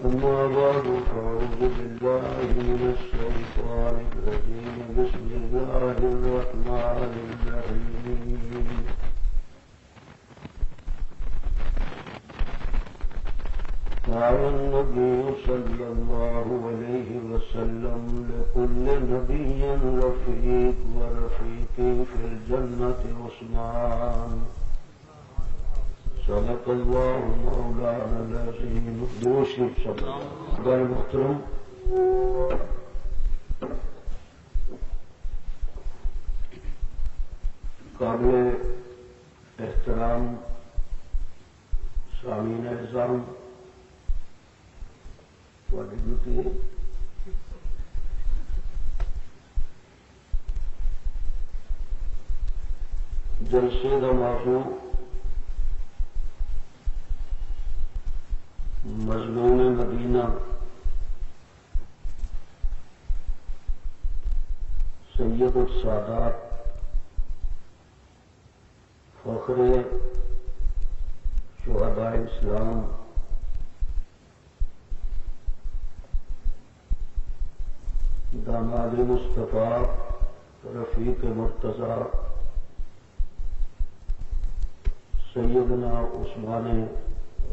أما بعد فأعوذ بالله من الشيطان الرجيم بسم الله الرحمن الرحيم قال النبي صلى الله عليه وسلم لكل نبي رفيق ورفيقي في الجنة عثمان صدق الله مولانا العظيم دوشی غیر محترم قابل احترام سامعین اعظام تھوڑی ڈیوٹی ہے جلسے کا موضوع مظلوم مدینہ سید السادات فخر شہداء اسلام داماد مصطفیٰ رفیق مرتضی سیدنا عثمان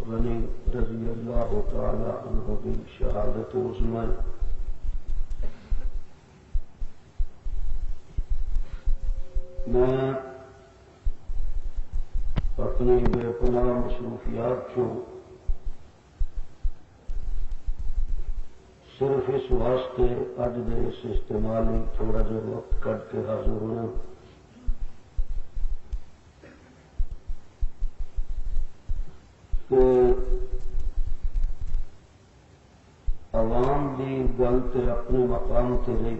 غنی رضی اللہ تعالی عنہ کی شہادت عظمی میں اپنی بے پناہ مصروفیات کو صرف اس واسطے اج دے اس استعمالی تھوڑا جہا وقت کٹ کے حاضر ہونا کہ عوام دی گل تے اپنے مقام تے رہی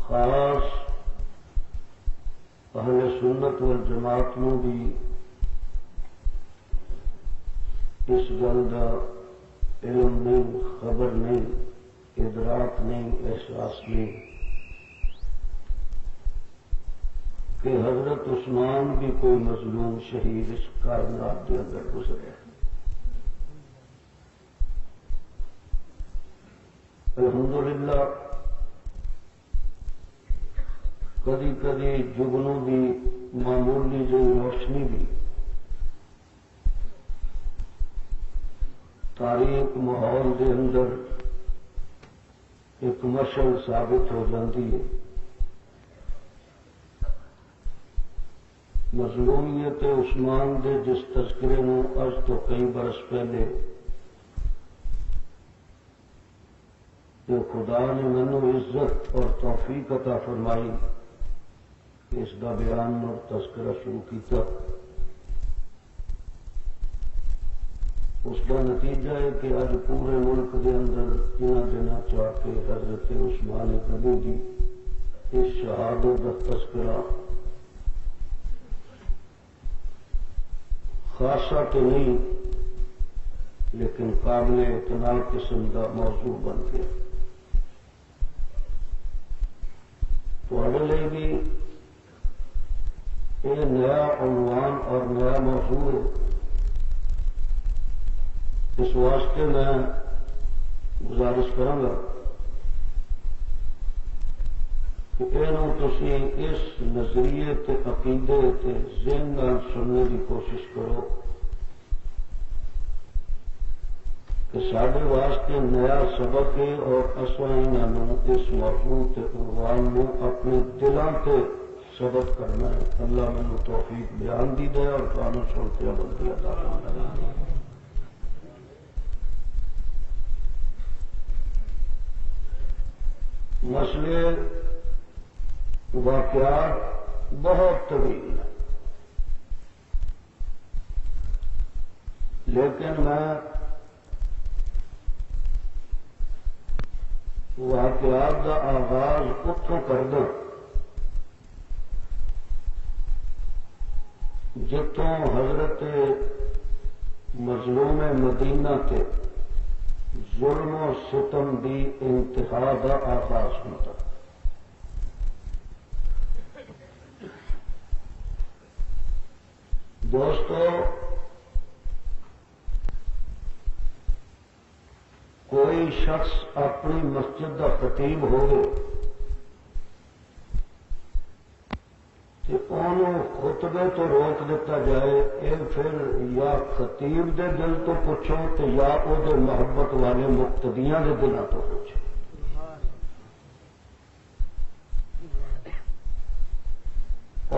خاص اہل سنت والجماعت نو بھی اس گل کا علم نہیں، خبر نہیں، ادراک نہیں، احساس نہیں کہ حضرت عثمان بھی کوئی مظلوم شہید اس کائنات کے اندر گزرے. الحمدللہ کدی کدی جگنوں کی معمولی جو روشنی بھی تاریخ ماحول کے اندر ایک مشعل ثابت ہو جاتی ہے. مظلومیت عثمان دے جس تذکرے نو اج تو کئی برس پہلے کہ خدا نے مینو عزت اور توفیق عطا فرمائی اس کا بیان اور تذکرہ شروع کیا. اس کا نتیجہ ہے کہ آج پورے ملک کے اندر انہاں دنوں چاہ کے حضرت عثمان غنی کی اس شہادت کا تذکرہ خاصا تو نہیں لیکن قابل اعتنا قسم کا موضوع بن گیا. تھوڑے لیے بھی یہ نیا عنوان اور نیا موضوع ہے. اس واسطے میں گزارش کروں گا کہ تسی اس نظریے تے عقیدے تے ذہن نال سننے کی کوشش کرو کہ سارے واسطے نیا سبق ہے اور اصل انہوں اس موضوع تے عنوان نو اپنے دلوں تے سبق کرنا ہے. اللہ مینوں توفیق بیان دی دے اور تانوں سن کے عمل کی عطا فرمائے. مسئلے واقعات بہت طویل ہیں لیکن میں واقعات کا آغاز اتوں کر دوں جتوں حضرت مظلوم مدینہ کے ظلم و ستم دی انتہا کا آغاز ہوتا. دوستو کوئی شخص اپنی مسجد کا خطیب ہوگے کہ انہوں خطبے تو روک دیتا جائے، یہ پھر یا خطیب دے دل تو پوچھو تو یا وہ دے محبت والے مقتدیاں دے دلوں تو پوچھو۔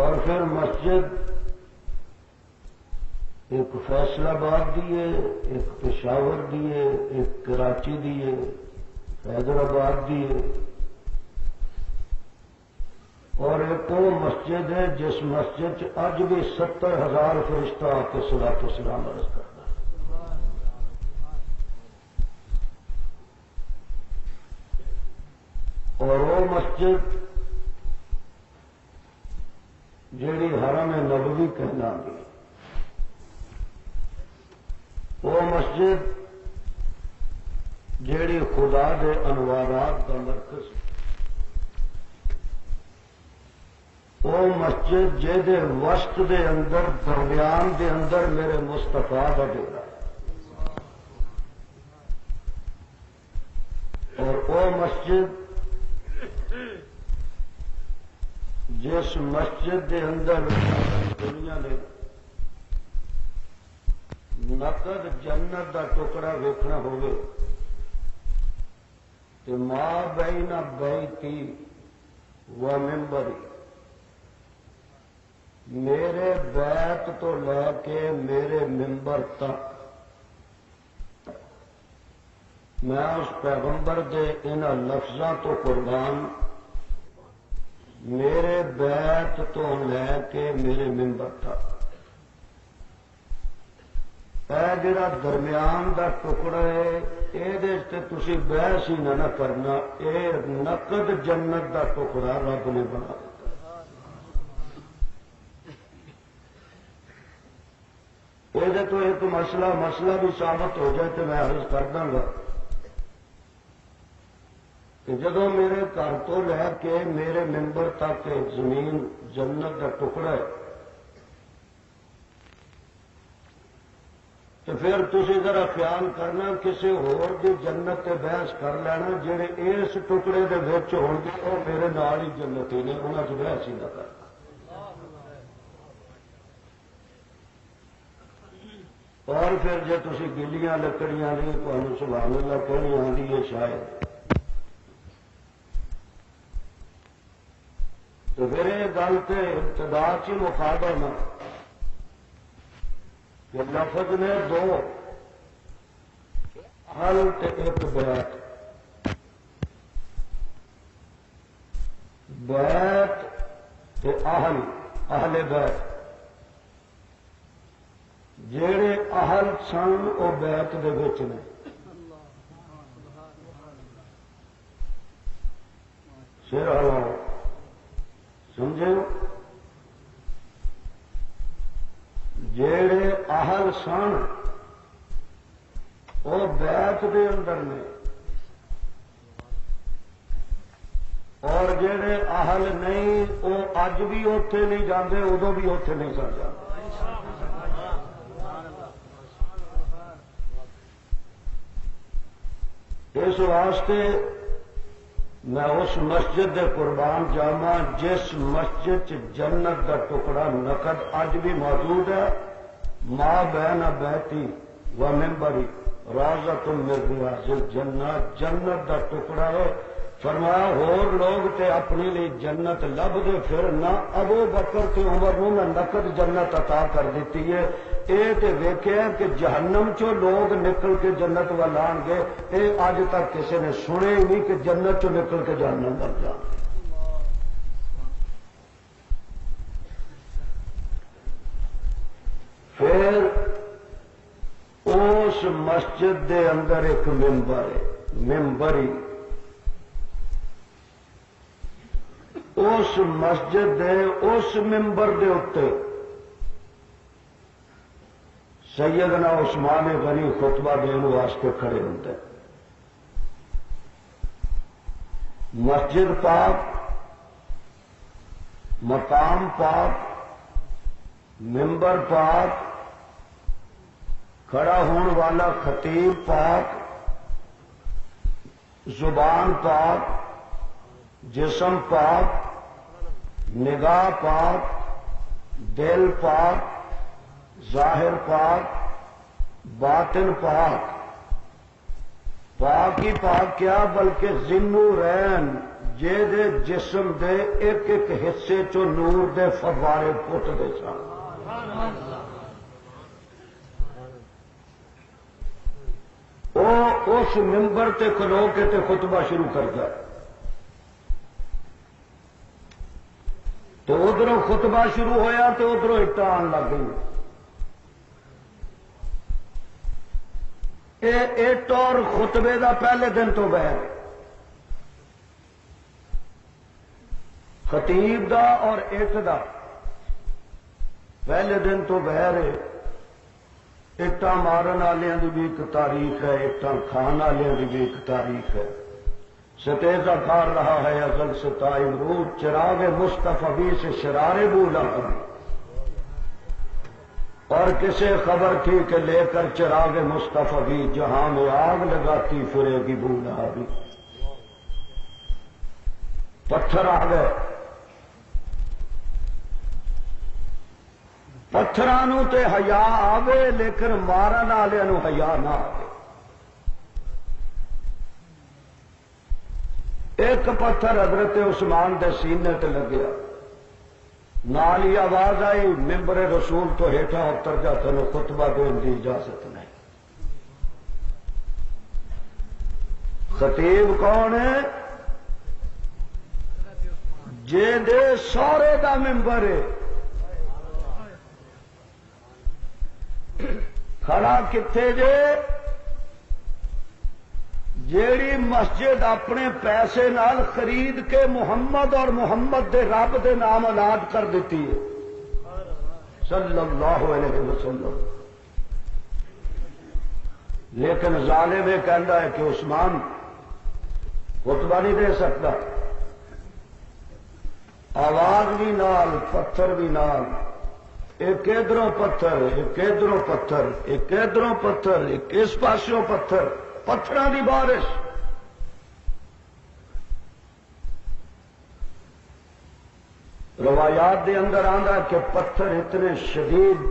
اور پھر مسجد ایک فیصل آباد دی ہے، ایک پشاور دی ہے، ایک کراچی دی ہے، حیدرآباد دی ہے، اور ایک وہ مسجد ہے جس مسجد اج بھی 70,000 فرشتہ آ کے صلاۃ و سلام عرض کرتا ہے۔ اور وہ مسجد جیڑی حرم نبوی کہنا گی، وہ مسجد جیڑی خدا دے انوارات کا مرکز، وہ مسجد جے وسط دے اندر درمیان دے اندر میرے مصطفیٰ کا ڈیرا، اور وہ مسجد جس مسجد دے اندر دنیا نے نقد جنت دا ٹکڑا ویکھنا ہوگے تو ماں بین بیتی و ممبری، میرے بیت تو لے کے میرے ممبر تک میں اس پیغمبر دے ان لفظاں تو قربان، میرے بیت تو لے کے میرے ممبر تک، اے جڑا درمیان دا ٹکڑا ہے یہ تسی بحث ہی نہ کرنا، اے نقد جنت دا ٹکڑا رب نے بنا دیتا۔ یہ تو ایک مسئلہ بھی ثابت ہو جائے تو میں عرض کر دوں گا کہ جدو میرے گھر تو لے کے میرے ممبر تک زمین جنت کا ٹکڑا ہے تو پھر تھی ذرا خیال کرنا کسی ہور دی جنت تے بحث کر لینا جہے اس ٹکڑے دے وچ ہون گے وہ میرے نال ہی جنتی نے، انہوں سے بحث ہی نہ کرنا۔ اور پھر جی تھی گلیاں لکڑیاں نہیں تمہیں سبحان اللہ کہنی آتی ہے شاید، تو پھر یہ گل تو ابتدا چ مکھا دینا کہ لفظ نے دو، حل تے ایک بیت، بیت تے اہل بیت، جڑے اہل سن وہ بیت دے وچ نے، سر ہلاؤ سمجھے، جڑے اہل سن وہ بیت دے اندر نے، اور جڑے اہل نہیں وہ اج بھی اوتھے نہیں جاندے، ادو بھی اوتھے نہیں سن جاندے۔ اس واسطے میں اس مسجد دے قربان جاواں جس مسجد جنت دا ٹکڑا نقد اج بھی موجود ہے، ماں بین بیتی و ممبری راضۃ من ریاض الجنہ، جنت دا ٹکڑا ہے۔ فرمایا ہور لوگ تے اپنی لی جنت لب دے پھر نہ ابو بکر تے عمر نو میں نقد جنت عطا کر دیتی ہے، اے تے ویکھیا کہ جہنم چو لوگ نکل کے جنت وال آن گے، اے اج تک کسی نے سنے ہی نہیں کہ جنت چو نکل کے جہنم وال جان۔ پھر اس مسجد دے اندر ایک ممبر ہے، ممبری، اس مسجد دے اس ممبر دے اتے سیدنا عثمان غنی خطبہ دین واسطے کھڑے ہوتے، مسجد پاک، مقام پاک، ممبر پاک، کھڑا ہون والا خطیب پاک، زبان پاک، جسم پاک، نگاہ پاک، دل پاک، ظاہر پاک، باطن پاک۔ پاک ہی پاک کیا بلکہ ذنورین جے دے جسم دے ایک ایک حصے چو نور دے فوارے پٹ دے سن۔ وہ اس ممبر تے کھلو کے تے خطبہ شروع کرتا ہے، تو ادھروں خطبہ شروع ہویا تو ادھروں اٹا آن لگ گئی۔ اٹ اور خطبے دا پہلے دن تو بہر خطیب دا اور اٹ دا پہلے دن تو بہر ہے۔ اٹاں مارن والوں کی بھی ایک تاریخ ہے، اٹاں کھان والوں کی بھی ایک تاریخ ہے۔ ستیزہ کھار رہا ہے ازل سے تا امرود، چراغ مصطفی سے شرارے بولا کبھی، اور کسے خبر تھی کہ لے کر چراغ مصطفی جہاں میں آگ لگاتی پھرے گی بولا بھی۔ پتھر آ گئے، پتھرانوں تے حیا آوے لیکن مارن والوں حیا نہ آوے۔ ایک پتھر حضرت عثمان دے سینے تے لگیا، نال ہی آواز آئی ممبر رسول تو ہیٹھا اتر جا، تینوں خطبہ دین دی اجازت نہیں۔ خطیب کون ہے؟ جے دے سورے دا ممبر ہے، کھڑا کتھے جے؟ جیڑی مسجد اپنے پیسے نال خرید کے محمد اور محمد دے رب دے نام اولاد کر دیتی ہے صلی اللہ علیہ وسلم، لیکن ظالم یہ کہندا ہے کہ عثمان خطبہ نہیں دے سکتا۔ آواز بھی نال، پتھر بھی نال، ایک ادھروں پتھر، ایک ادھروں پتھر، ایک ادھروں پتھر، ایک اس پاسوں پتھر، پتھراں دی بارش۔ روایات دے اندر آندا کہ پتھر اتنے شدید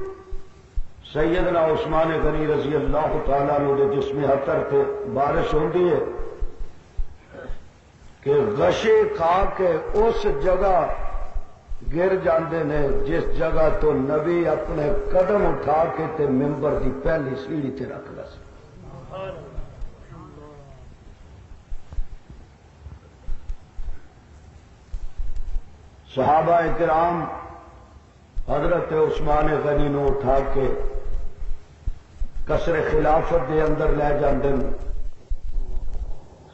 سیدنا عثمان غنی رضی اللہ تعالیٰ عنہ دے جسم حتر تے بارش ہوندی ہے کہ غشے کھا کے اس جگہ گر جاندے نے جس جگہ تو نبی اپنے قدم اٹھا کے تے ممبر دی پہلی سیڑھی تے رکھ دا سی۔ صحابہ کرام حضرت عثمان غنی نو اٹھا کے قصر خلافت دے اندر لے جاندے نے۔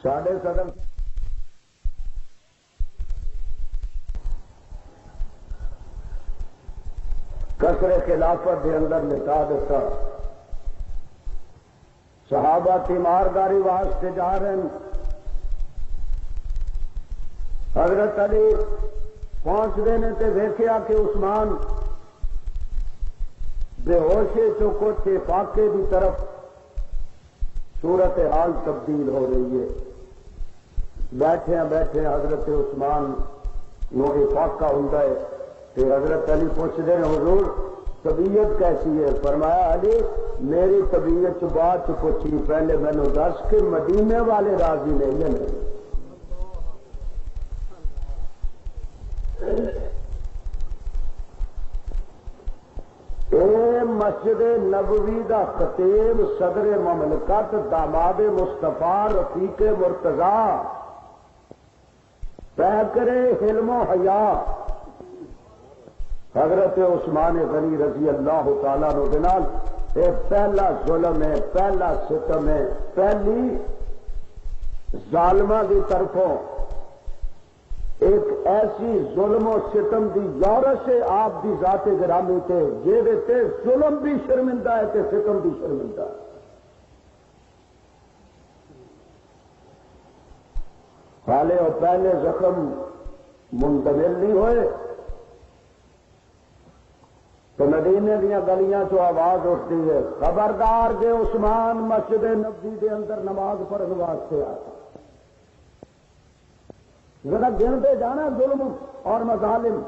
ساڈے قدم قصر خلافت دے اندر لٹا دیتا۔ صحابہ تیمارداری واسطے جا رہے ہیں، حضرت علی پہنچتے ہیں تو ویکھیا کہ عثمان بے ہوشے چوکوٹے فاقے کی طرف صورت حال تبدیل ہو رہی ہے۔ بیٹھے بیٹھے حضرت عثمان نو یہ فاقہ ہوتا ہے کہ حضرت علی پوچھتے ہیں حضور طبیعت کیسی ہے؟ فرمایا علی میری طبیعت بعد پوچھی، پہلے مینو دس کہ مدینے والے راضی نہیں یا نہیں۔ اے مسجد نبوی دا خطیب صدر مملکت داماد مصطفیٰ رفیق مرتضی پہ کرے حلم و حیا حضرت عثمان غنی رضی اللہ تعالیٰ عنہ کے نال یہ پہلا ظلم ہے، پہلا ستم ہے، پہلی ظالمہ کی طرفوں ایک ایسی ظلم و ستم دی یورش ہے آپ دی ذات گرامی تے جیدے تے ظلم بھی شرمندہ ہے تے ستم بھی شرمندہ ہے۔ حالے اور پہلے زخم منتقل نہیں ہوئے تو مدینے دیا گلیاں چو آواز اٹھتی ہے خبردار جے عثمان مسجد نبوی دے اندر نماز پڑھنے واسطے آتا ذرا گنتے جانا ظلم اور مظالم.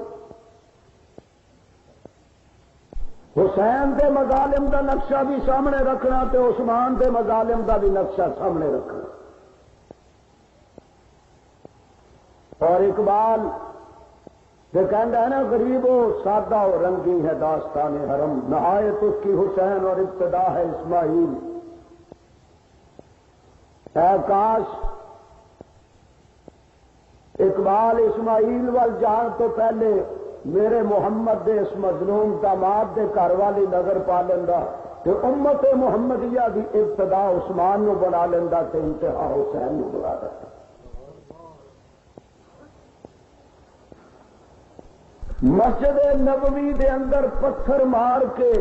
حسین دے مظالم دا نقشہ بھی سامنے رکھنا تے عثمان دے مظالم دا بھی نقشہ سامنے رکھنا. اور اقبال جو کہتا ہے نا غریب و سادہ و رنگی ہے داستان حرم، نہایت اس کی حسین اور ابتدا ہے اسماعیل. اے کاش اقبال اسماعیل وال جان تو پہلے میرے محمد دے اس مظلوم داماد دے گھر والی نظر پا لینا کہ امت محمدیہ دی ابتدا عثمان نو بنا لینا تے انتہا حسین نو بنا دیتا. مسجد نبوی دے اندر پتھر مار کے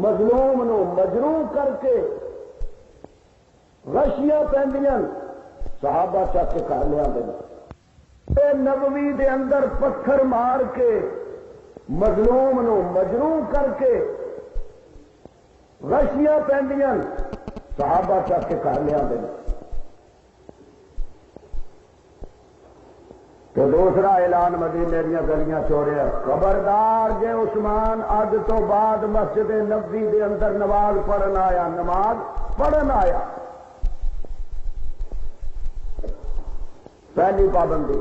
مظلوم نو مجروح کر کے غشیاں پہندیاں صحابہ چک کے کر لیا دینا. نبوی دے اندر پتھر مار کے مظلوم نو مجروح کر کے غشیاں پہندیاں صحابہ چک کے کر لیا دینا. تو دوسرا اعلان مدینے دیا گلیاں چوریا، خبردار جے عثمان اج تو بعد مسجد نبوی دے اندر نماز پڑھن آیا، نماز پڑھن آیا، پہلی پابندی.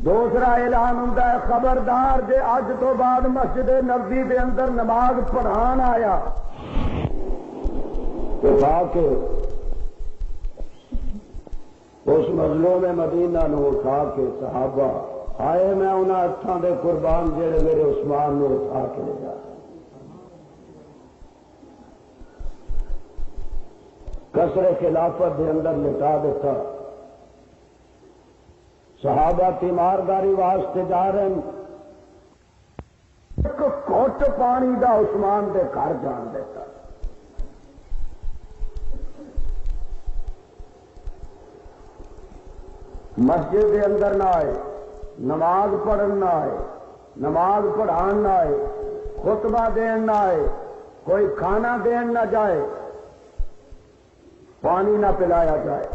دوسرا اعلان ہوتا ہے خبردار جے اج تو بعد مسجد نبوی دے اندر نماز پڑھان آیا تو کے اس مظلوم مدینہ نو اٹھا کے صحابہ آئے میں انہاں ہاتھاں دے قربان جڑے میرے عثمان نو اٹھا کے لے جا. قصر خلافت دے اندر لٹا دیتا. صحابہ تیمارداری واسطے جا رہے ہیں، ایک گھٹ پانی دا عثمان دے گھر جان دیتا. مسجد دے اندر نہ آئے، نماز پڑھن نہ آئے، نماز پڑھان نہ آئے، خطبہ دین نہ آئے، کوئی کھانا دین نہ جائے، پانی نہ پلایا جائے.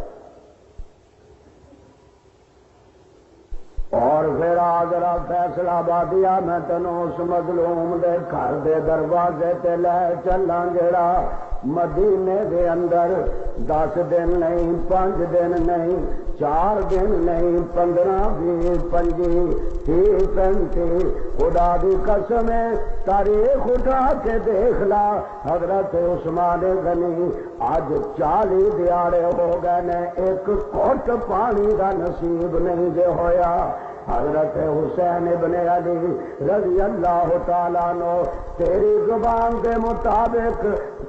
اور پھر آگرہ فیصلہ آبادیا میں تینوں اس مظلوم دے گھر دے دروازے تے لے چلاں جڑا مدینے دے اندر 10 دن نہیں، 5 دن نہیں، 4 دن نہیں، 15 20 25 30 35 خدا دی قسم ہے تاریخ اٹھا کے دیکھ لا حضرت عثمان غنی آج 40 دیہڑے ہو گئے نے ایک گھٹ پانی دا نصیب نہیں جے ہویا. حضرت حسین ابن علی رضی اللہ تعالیٰ عنہ تیری زبان کے مطابق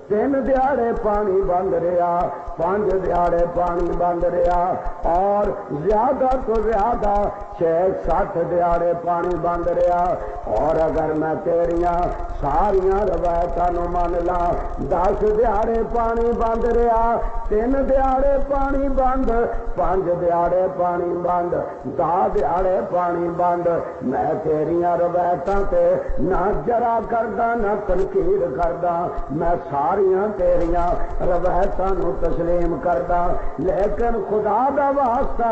3 دیہڑے پانی بند رہا، 5 دیہڑے پانی بند رہا، اور زیادہ تو زیادہ 6-7 دیہڑے پانی بند رہا. اور اگر میں تیریاں ساریاں روایتاں مان لا 10 دیہڑے پانی بند رہا، 3 دیہڑے پانی بند، 5 دیہڑے پانی بند، 10 دیہڑے پانی بند، میں تیریاں روایتاں تے نہ جرا کردا نہ تنقید کردا، میں ساریاں تیریاں روایتاں نو تسلیم کردا. لیکن خدا دا واسطہ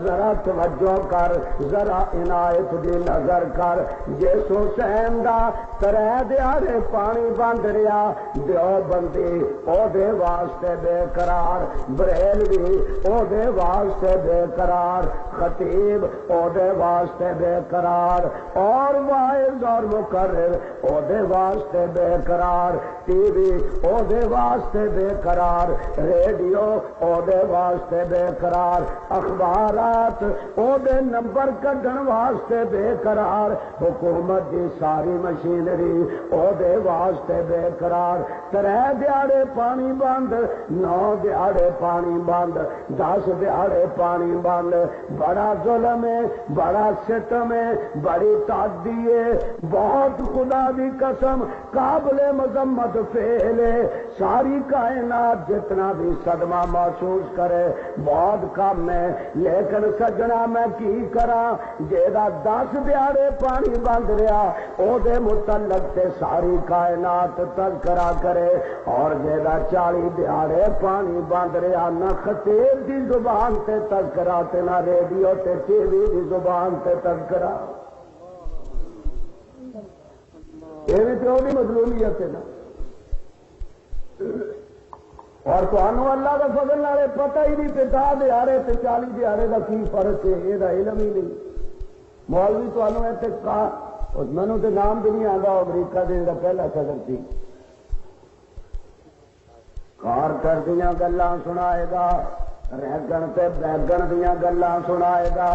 ذرا توجہ کر، ذرا عنایت دی نظر کر. جس حسین دا 3 دیہڑے پانی بند رہا، دیوبندی او دے واسطے بے قرار، بریلوی او دے واسطے بے قرار، خطیب او دے واسطے بے قرار، اور واعظ اور مقرر او دے واسطے بے قرار، ٹی وی او دے واسطے بے قرار، ریڈیو او دے واسطے بے قرار، اخبارات او دے نمبر کڈن واسطے بے قرار، حکومت دی ساری مشینری او دے واسطے بے قرار. 3 دیہڑے پانی بند، 9 دیہڑے پانی بند، 10 دیہڑے پانی بند. بڑا ظلم ہے، بڑا ستم ہے، بڑی تعدی ہے، بہت خدا دی قسم قابل مذمت فعل ہے. ساری کائنات جتنا بھی صدمہ محسوس کرے بہت کم ہے، لیکن سجنا میں کی کرا جیڑا 10 دیہڑے پانی بند رہا او دے متعلق تے ساری کائنات تذکرہ کرے، اور جیڑا 40 دیہڑے پانی بند رہا نہ خطیب دی زبان تے تذکرہ تے نہ ریڈیو تے ٹی وی دی زبان تے تذکرہ، یہ تو بھی مظلومیت ہے نا۔ اور تمہوں اللہ کا فضل والے پتہ ہی نہیں 50 دیہڑے تے 40 دیہڑے کا کی فرق ہے، یہ علم ہی نہیں۔ مولوی تمہوں ایسے کہا، مینو تو نام بھی نہیں آتا، امریکہ دے دا پہلا صدر تھی، کار کر دیا گلاں سنائے گا، رہگن تے بیگن دیا گلاں سنائے گا،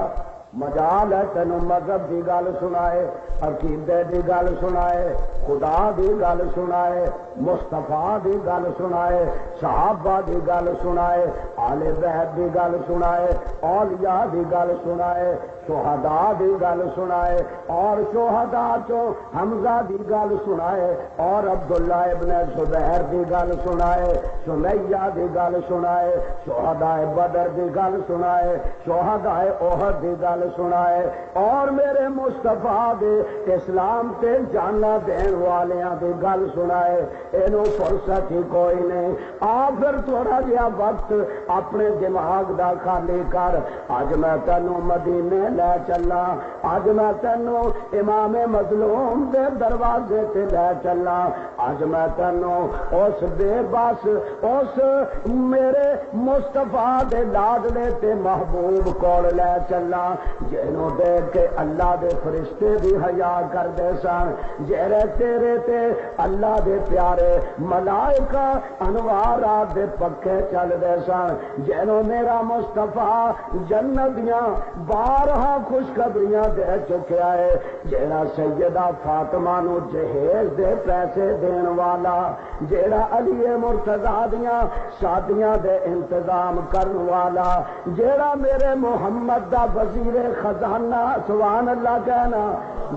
مجال ہے تینوں مذہب دی گل سنائے، عقیدے دی گل سنائے، خدا دی گل سنائے، مصطفیٰ دی گل سنائے، صحابہ دی گل سنائے، آل بیت دی گل سنائے، اولیاء دی گل سنائے، شہداء دی گل سنائے، اور شہداء چوں حمزہ دی گل سنائے، اور عبداللہ ابن زبیر دی گل سنائے، سمیہ دی گل سنائے، شہداء بدر دی گل سنائے، شہداء احد دی گل سنائے، اور میرے مصطفیٰ دے اسلام تے جانا دین والیاں دی گل سنائے۔ اینو فرصت ہی کوئی نہیں۔ پھر تھوڑا جہا وقت اپنے دماغ دا خالی کر، اج میں تینوں مدینے لے چلا، اج میں تینوں امام مظلوم دے دروازے تے لے چلا، اج میں تینوں اس بے بس اس میرے مصطفیٰ دے لاڈلے تے محبوب کول لے چلا، جنوں دیکھ کے اللہ دے فرشتے بھی حیا کردے سن، جڑے تیرے تے اللہ دے پیارے ملائکہ انوارات دے پکے چل دے سن، جنوں میرا مصطفیٰ جنت دیاں 12 خوشخبریاں دے چکیا ہے، جیڑا سیدہ فاطمہ نو جہیز دے پیسے دین والا، جیڑا علی مرتضیٰ دیاں شادیاں دے انتظام کرن والا، جیڑا میرے محمد دا وزیر خزانہ، سبحان اللہ کہنا،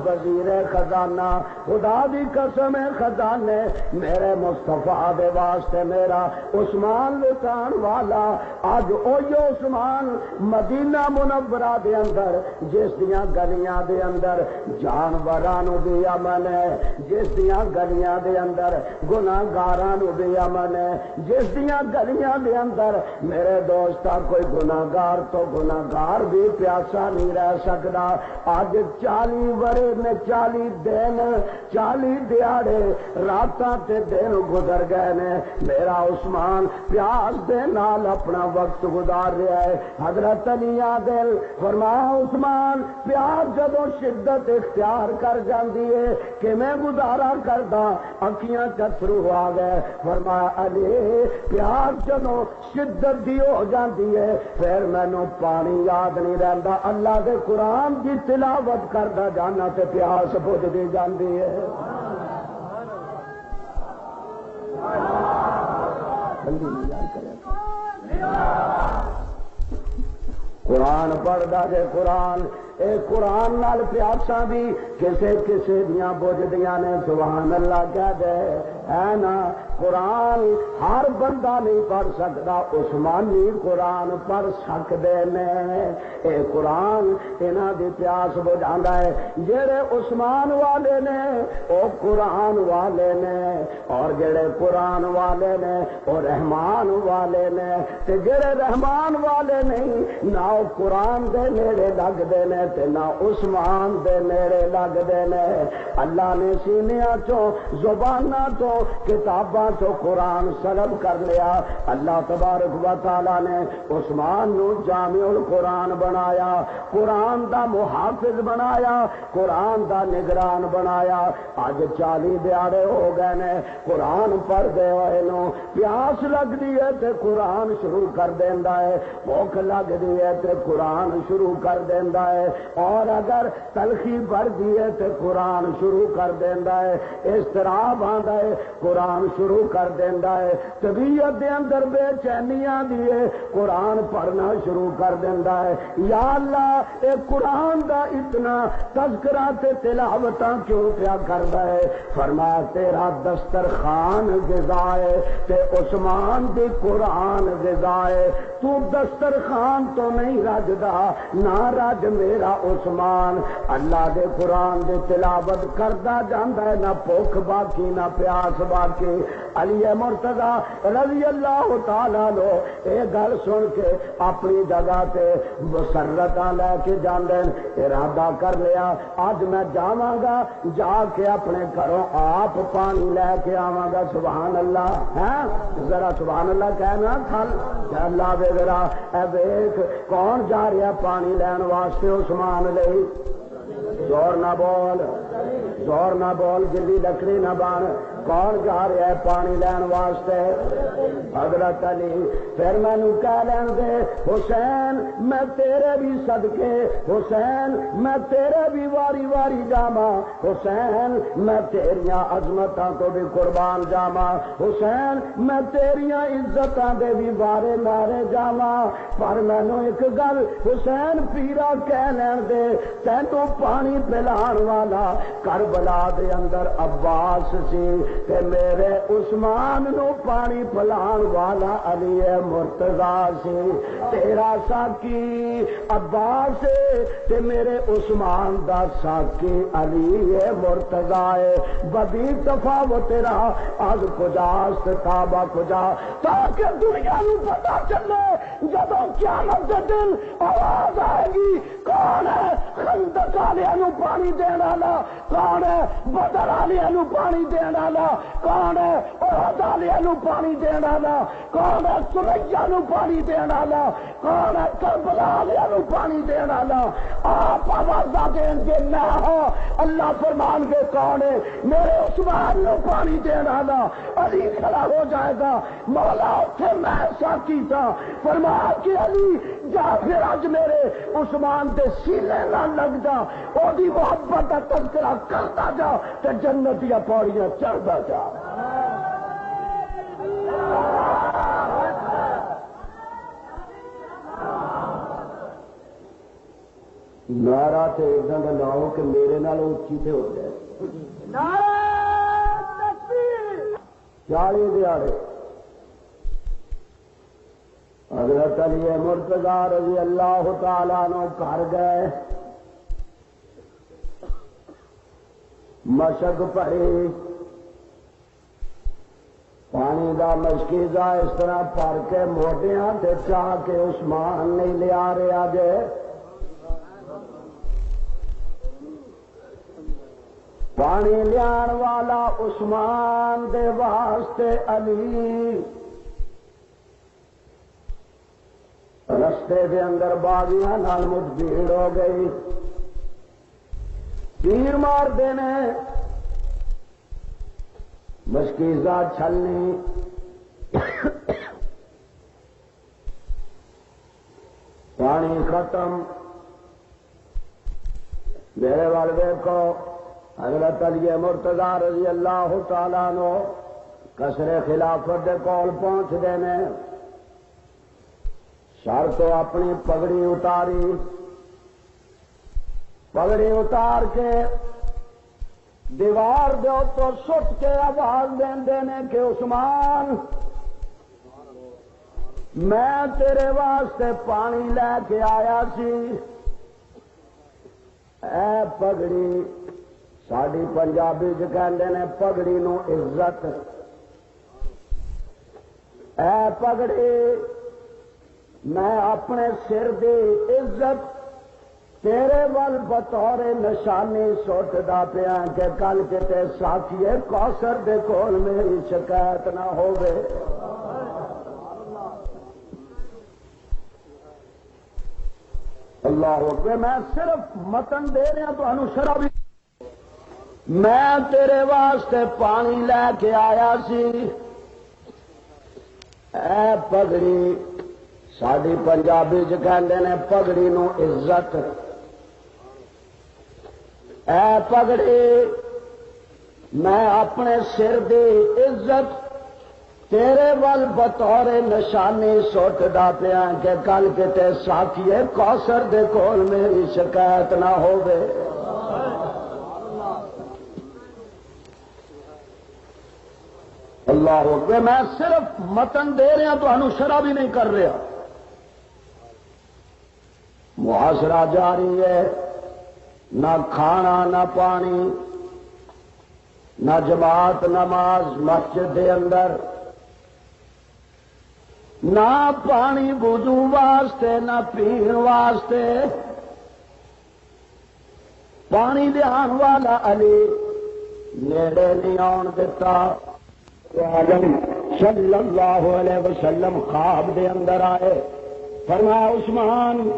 وزیر خزانہ، خدا دی قسم خزانے میرے مصطفیٰ دے واسطے میرا عثمان لٹان والا، اج اوہی عثمان مدینہ منورہ دے اندر جس دیاں گلیاں دے اندر جانوراں نو بھی امن ہے، جس دیاں گلیاں دے اندر گناہگاراں نو بھی امن ہے، جس دیاں گلیاں دے اندر میرے دوستا کوئی گناہگار تو گناہگار بھی پیاسا نہیں رہ سکتا۔ آج 40 ورے میں 40 دن 40 دیہڑے راتاں تے دن گزر گئے نے، میرا عثمان پیاس دے نال اپنا وقت گزار رہا ہے۔ حضرت علی دل فرمایا عثمان پیاس جدوں شدت اختیار کر جاندی ہے کہ میں گزارا کردا، اکھیاں چترو آ گئے، فرمایا علی پیاس جدوں شدت دی ہو جاندی ہے پھر مینوں پانی یاد نہیں رہندا، اللہ دے قرآن دی تلاوت کردا جانا تے پیاس بجھ جاندی ہے۔ قرآن پڑھدا جے قرآن، اے قرآن نال پیاساں بھی کسے کسے دیاں بجدیاں نے، سبحان اللہ کہہ دے ہے نا۔ قرآن ہر بندہ نہیں پڑھ سکتا، عثمانی قرآن پڑھ سکتے نے، اے قرآن انہاں دی پیاس بجھاندا ہے۔ جڑے عثمان والے نے او قرآن والے نے، اور جڑے قرآن والے نے او رحمان والے نے، تے جڑے رحمان والے نہیں نہ او قرآن دے نیڑے لگدے نے تے نہ عثمان دے نیڑے لگدے نے۔ اللہ نے سینیاں چوں زباناں تو کتاباں تو قرآن سلب کر لیا۔ اللہ تبارک و تعالی نے عثمان نو جامع القرآن بنایا، قرآن دا محافظ بنایا، قرآن دا نگران بنایا۔ اج 40 دیہڑے ہو گئے نے قرآن پڑھ دے ہوئے نو، پیاس لگدی ہے تے قرآن شروع کر دیندا ہے، بھوک لگدی ہے تے قرآن شروع کر دیندا ہے، اور اگر تلخی بڑھ دی ہے تے قرآن شروع کر دیندا ہے، اضطراب آندا ہے قرآن شروع کر دینا ہے، طبیعت دے اندر بے چینیاں دیے قرآن پڑھنا شروع کر دینا ہے۔ یا اللہ اے قرآن دا اتنا تذکرہ تے تلاوتاں کیوں پیا کردا ہے؟ فرمایا تیرا دسترخوان غذا ہے تے عثمان دی قرآن غذا ہے، تو دسترخوان تو نہیں رجدا نہ رج میرا عثمان۔ اللہ دے قرآن دے تلاوت کردا جاندا ہے، نہ بھوک باقی نہ پیاس باقی۔ علی مرتضی رضی اللہ تعالی عنہ اے گل سن کے اپنی جگہ تے مسرتاں لے کے جاندے، ارادہ کر لیا اج میں جاواں گا، جا کے اپنے گھروں آپ پانی لے کے آواں گا۔ سبحان اللہ ہے، ذرا سبحان اللہ کہنا تھل اللہ دے ذرا اے ویکھ کون جا رہا پانی لین واسطے عثمان لئی؟ زور نہ بول، زور نہ بول، گلی لکڑی نہ بن، کون جا رہا ہے پانی لین واسطے؟ حضرت علی۔ پھر مینوں کہہ لین دے حسین میں تیرے بھی صدقے، حسین میں تیرے بھی واری واری جاواں، حسین میں تیریاں عظمتاں تو بھی قربان جاواں، حسین میں تیریاں عزتاں دے بھی بارے مارے جاواں، پر مینوں ایک گل حسین پیرا کہہ لین دے تینوں پانی پلان والا کربلا دے اندر عباس سی تے میرے عثمان نو پانی پلان والا علی مرتضی سی۔ تیرا ساکی عباس تے میرے عثمان دا ساکی علی مرتضی ہے۔ بدی تفاوت تیرا از کجاست تابا کجا، تاکہ دنیا نو پتا چلے جدوں قیامت دے دن آواز آئے گی کون ہے خندق والے نو پانی دین والا، کون ہے بدر والے نو پانی دین والا، کون ہے احد والے نو پانی دین والا، کون ہے سمیہ نو پانی دین والا، کون ہے کربلا والے نو پانی دین والا۔ آپ آواز دین گے میں ہاں، اللہ فرمان گے کون ہے میرے عثمان نو پانی دین والا؟ علی کھڑا ہو جائے گا، مولا اتھے میں ساکی تھا، فرمایا کہ علی جا پھر اج میرے عثمان دے سینے نہ لگ جا، او دی محبت کا تذکرہ کرتا جا تے جنت دیا پوڑیاں چڑھتا جا۔ نعرہ تے ادھر کا لاؤ کہ میرے نال اچھی تے ہو جائے۔ 40 دیہڑے حضرت علی مرتضی رضی اللہ تعالیٰ عنہ گھر گئے، مشق پڑی، پانی دا مشکیزہ اس طرح پھر کے موٹیاں تے چاہ کے عثمان نہیں لیا رہا جے۔ پانی لیان والا عثمان دے واسطے علی، رستے دے اندر باغیاں نال مجھ بھیڑ ہو گئی، تیر مار دینے، مشکیزہ چھلنی، پانی ختم۔ میرے وال دیکھو حضرت علی مرتضی رضی اللہ تعالیٰ عنہ قصر خلافت دے کول پہنچ دینے، سر تو اپنی پگڑی اتاری، پگڑی اتار کے دیوار دے تو سٹ کے آواز دینے کہ عثمان میں تیرے واسطے پانی لے کے آیا سی، اے پگڑی ساڈی پنجابی چ کہندے نے پگڑی نو عزت، اے پگڑی میں اپنے سر دی عزت تیرے ول بطور نشانی سٹدا پیا کہ کل کتے ساتھی کوثر دے کول میری شکایت نہ ہوے۔ اللہ اکبر، میں صرف متن دے رہا تمہیں شرابی، میں تیرے واسطے پانی لے کے آیا سی، اے پگڑی ساڈی پنجابی چ کہندے نے پگڑی نو عزت، اے پگڑی میں اپنے سر دی عزت تیرے ول بطور نشانی سٹدا پیا کہ کل کتے ساکھیے کوثر دے کول میری شکایت نہ ہووے۔ اللہ اکبر، میں صرف متن دے رہا تمہیں شرح بھی نہیں کر رہا۔ محاصرہ جاری ہے، نہ کھانا نہ پانی نہ جماعت نماز مسجد دے اندر، نہ پانی وضو واسطے نہ پین واسطے۔ پانی لیا والا علی نیڑے نہیں آن دیتا۔ صلی اللہ علیہ وسلم خواب دے اندر آئے، فرمایا عثمان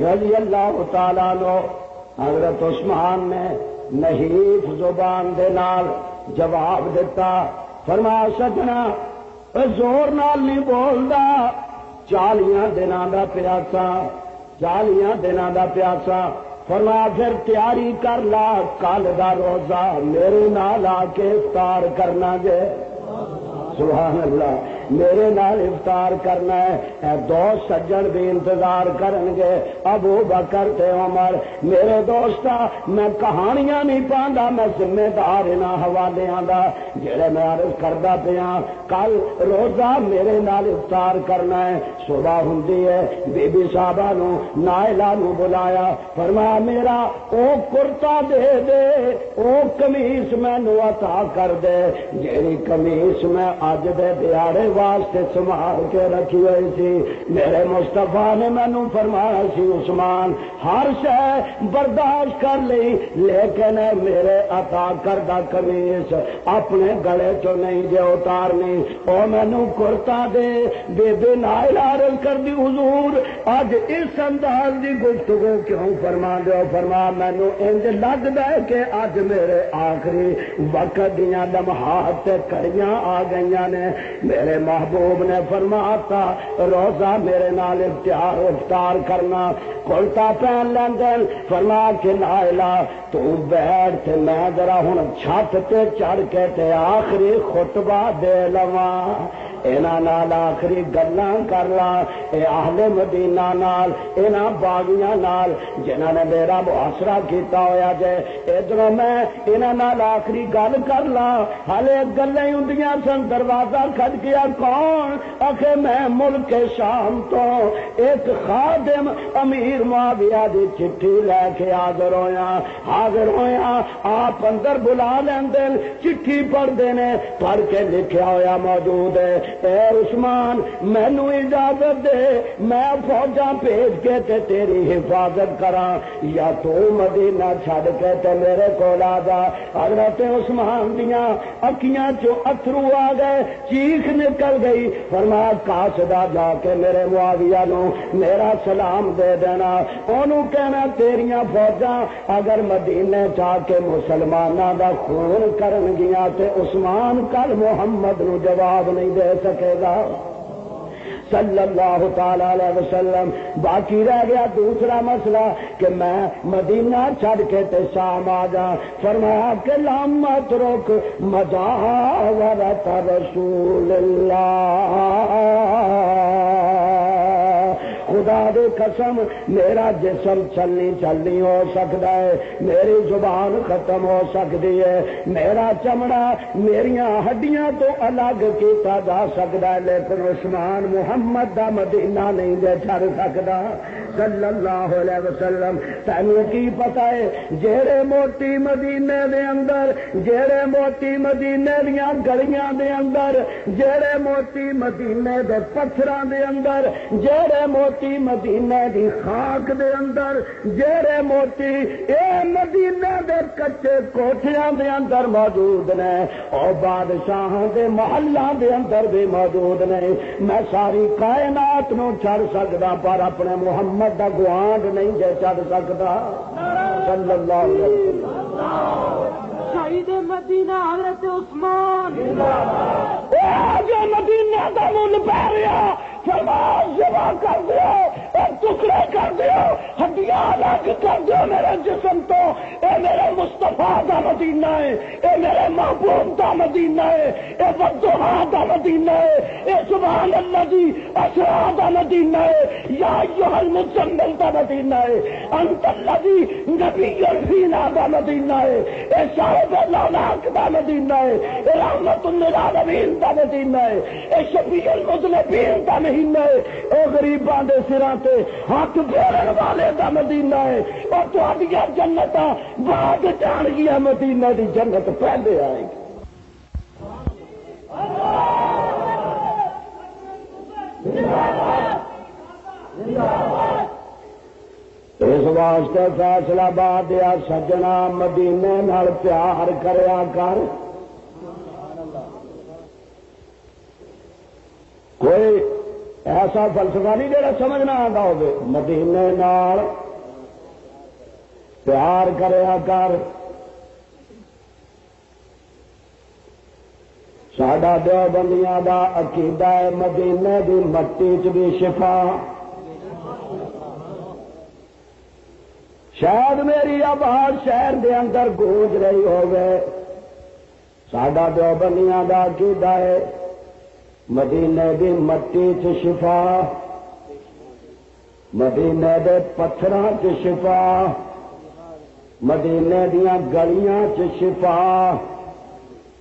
رضی اللہ تعالیٰ عنہ۔ حضرت عثمان نے نحیف زبان دے نال جواب دیتا، فرمایا سجنا زور نال نہیں بولدا، 40 دنوں دا پیاسا، 40 دنوں دا پیاسا۔ فرمایا پھر تیاری کر لا، کل دا روزہ میرے نال آ کے افطار کرنا جے۔ سبحان اللہ، میرے نال افطار کرنا ہے۔ اے دو سجن بھی انتظار کرن گے، ابو بکر تے عمر۔ میرے دوستا میں کہانیاں نہیں پاندا، میں ذمہ دار انہاں حوالیاں دا جڑے میں عرض کردا پیا۔ کل روزہ میرے نال افطار کرنا ہے۔ صبح ہوندی ہے، بی بی صاحبہ نو نائلہ نو بلایا، فرمایا میرا او کرتا دے دے، او قمیص مینوں عطا کر دے جیڑی قمیص میں اج دے دیہاڑے واسطے سنبھال کے رکھی ہوئی تھی۔ میرے مصطفیٰ نے مینوں فرمایا سی عثمان ہر شے برداشت کر لی، لیکن میرے عطا کردہ قمیص اپنے گلے چو نہیں جے اتارنی، او مینوں کرتا دے۔ بے بے نائلہ عرض کر دی حضور اج اس انداز دی گفتگو کیوں فرما دیو؟ فرما مینوں انج لگدا ہے کہ اج میرے آخری وقت دیاں لمحات تے کڑیاں آ گئیاں نے۔ میرے محبوب نے فرمایا روزہ میرے نال افطار کرنا، کلتا پہن لیندن۔ فرمایا کہ نائلہ تو بیٹھ، میں ذرا ہن چھت تے چڑھ کے تے آخری خطبہ دے لواں، انہاں نال آخری گلاں کر لا، اے اہل مدینہ نال، انہاں باغیاں نال جنہاں نے میرا محاصرہ کیتا ہویا جے، ادھروں میں انہاں نال آخری گل کر لا۔ ہالے گلاں ہوندیاں سن، دروازہ کھٹ گیا، کون؟ آخے میں ملک شام تو ایک خادم امیر معاویہ دی چٹھی لے کے حاضر ہویا، آپ اندر بلا لیندے، چٹھی پڑھ دینے، پڑھ کے لکھیا ہویا موجود ہے، اے عثمان مینوں اجازت دے میں فوجاں بھیج کے تے تیری حفاظت کراں، یا تو مدینہ چھڈ کے تے میرے کول آ جا۔ حضرت عثمان دیاں اکھیاں چوں اتھرو آ گئے، چیخ نکل گئی۔ فرمایا قاصدہ جا کے میرے معاویہ نو میرا سلام دے دینا، انہوں کہنا تیریاں فوجاں اگر مدینے جا کے مسلماناں دا خون کرن گیاں تے عثمان کل محمد نو جواب نہیں دے سکے گا صلی اللہ تعالی علیہ وسلم۔ باقی رہ گیا دوسرا مسئلہ کہ میں مدینہ چھڑ کے تے شام آ جا۔ فرمایا کہ لم اترک مجاورت رسول اللہ، خدا دے قسم میرا جسم چلنی ہو سکتا ہے، میری زبان ختم ہو سکتی ہے، میرا چمڑا میریاں ہڈیاں تو الگ کیتا جا سکتا ہے، لیکن عثمان محمد دا مدینہ نہیں جے چھڑ سکتا صلی اللہ علیہ وسلم۔ تینوں کی پتا ہے جیڑے موتی مدینے دے اندر، جیڑے موتی مدینے دیاں گلیاں دے اندر، جیڑے موتی مدینے دے پتھراں دے اندر، جیڑے موتی مدینے دی خاک دے اندر، جیڑے موتی اے مدینے دے کچے کوٹھیاں دے اندر موجود نے، اور بادشاہاں دے محلاں دے اندر بھی موجود نے، میں ساری کائنات نو چھڑ سکدا پر اپنے محمد دا گوانڈ نہیں جے چھڑ سکدا صلی اللہ علیہ وسلم۔ شہید مدینہ حضرت عثمان جو مدینے دنیا کا مل پی رہا فرمایا ذبح کر دیو اور ٹکڑے کر دیو ہڈیاں الگ کر دیو میرے جسم تو اے میرے مصطفیٰ دا مدینہ ہے اے میرے محبوب دا مدینہ ہے اے بدعا دا مدینہ ہے اے سبحان اللہ جی اسرا دا مدینہ ہے یا ایھا المزمل دا مدینہ ہے انت الذی نبی فینا دا مدینہ ہے اے صاحب الاولاق دا مدینہ ہے اے رحمت للعالمین دا مدینہ ہے اے شفیع المذنبین دا مدینہ ہے اے غریباں دے سراں تے ہاتھ پھیرن والے دا مدینہ ہے اور تہاڈیاں جنتاں بعد جان گیا مدینہ دی جنت پہلے آئے گی اس واسطے فیصلہ باد یا سجنا مدینے نال پیار کریا کر کوئی ایسا فلسفہ نہیں جڑا سمجھ نہ آتا ہوگی مدینے نال پیار کریا کر ساڈا دیوبندیاں دا عقیدہ ہے مدینے دی مٹی چ بھی شفا شاید میری آواز شہر دے اندر گونج رہی ہوگی ساڈا دیوبندیاں دا عقیدہ ہے مدینے دی مٹی چ شفا مدینے دے پتھراں چ شفا مدینے دیاں گلیاں چ شفا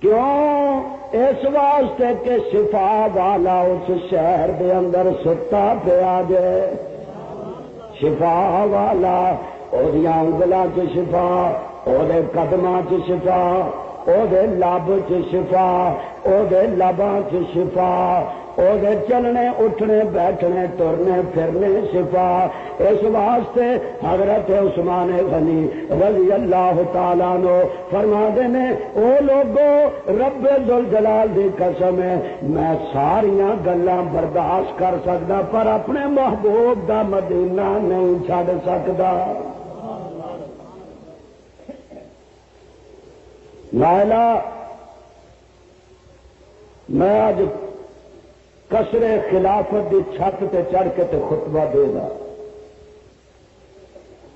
کیوں اس واسطے کہ شفا والا اس شہر دے اندر ستا پیا جائے شفا والا اودیاں انگلاں چ شفا اودے قدماں چ شفا اودے لب چ شفا اودے لباں چ شفا اودے چلنے اٹھنے بیٹھنے ٹرنے پھرنے شفا اس واسطے حضرت عثمان غنی رضی اللہ تعالیٰ عنہ فرماتے نے او لوگو رب ذوالجلال دی قسم ہے میں ساریاں گلاں برداشت کر سکدا پر اپنے محبوب دا مدینہ نہیں چھڈ سکدا لائلا میں اج قصر خلافت دی چھت تے چڑھ کے تے خطبہ دے گا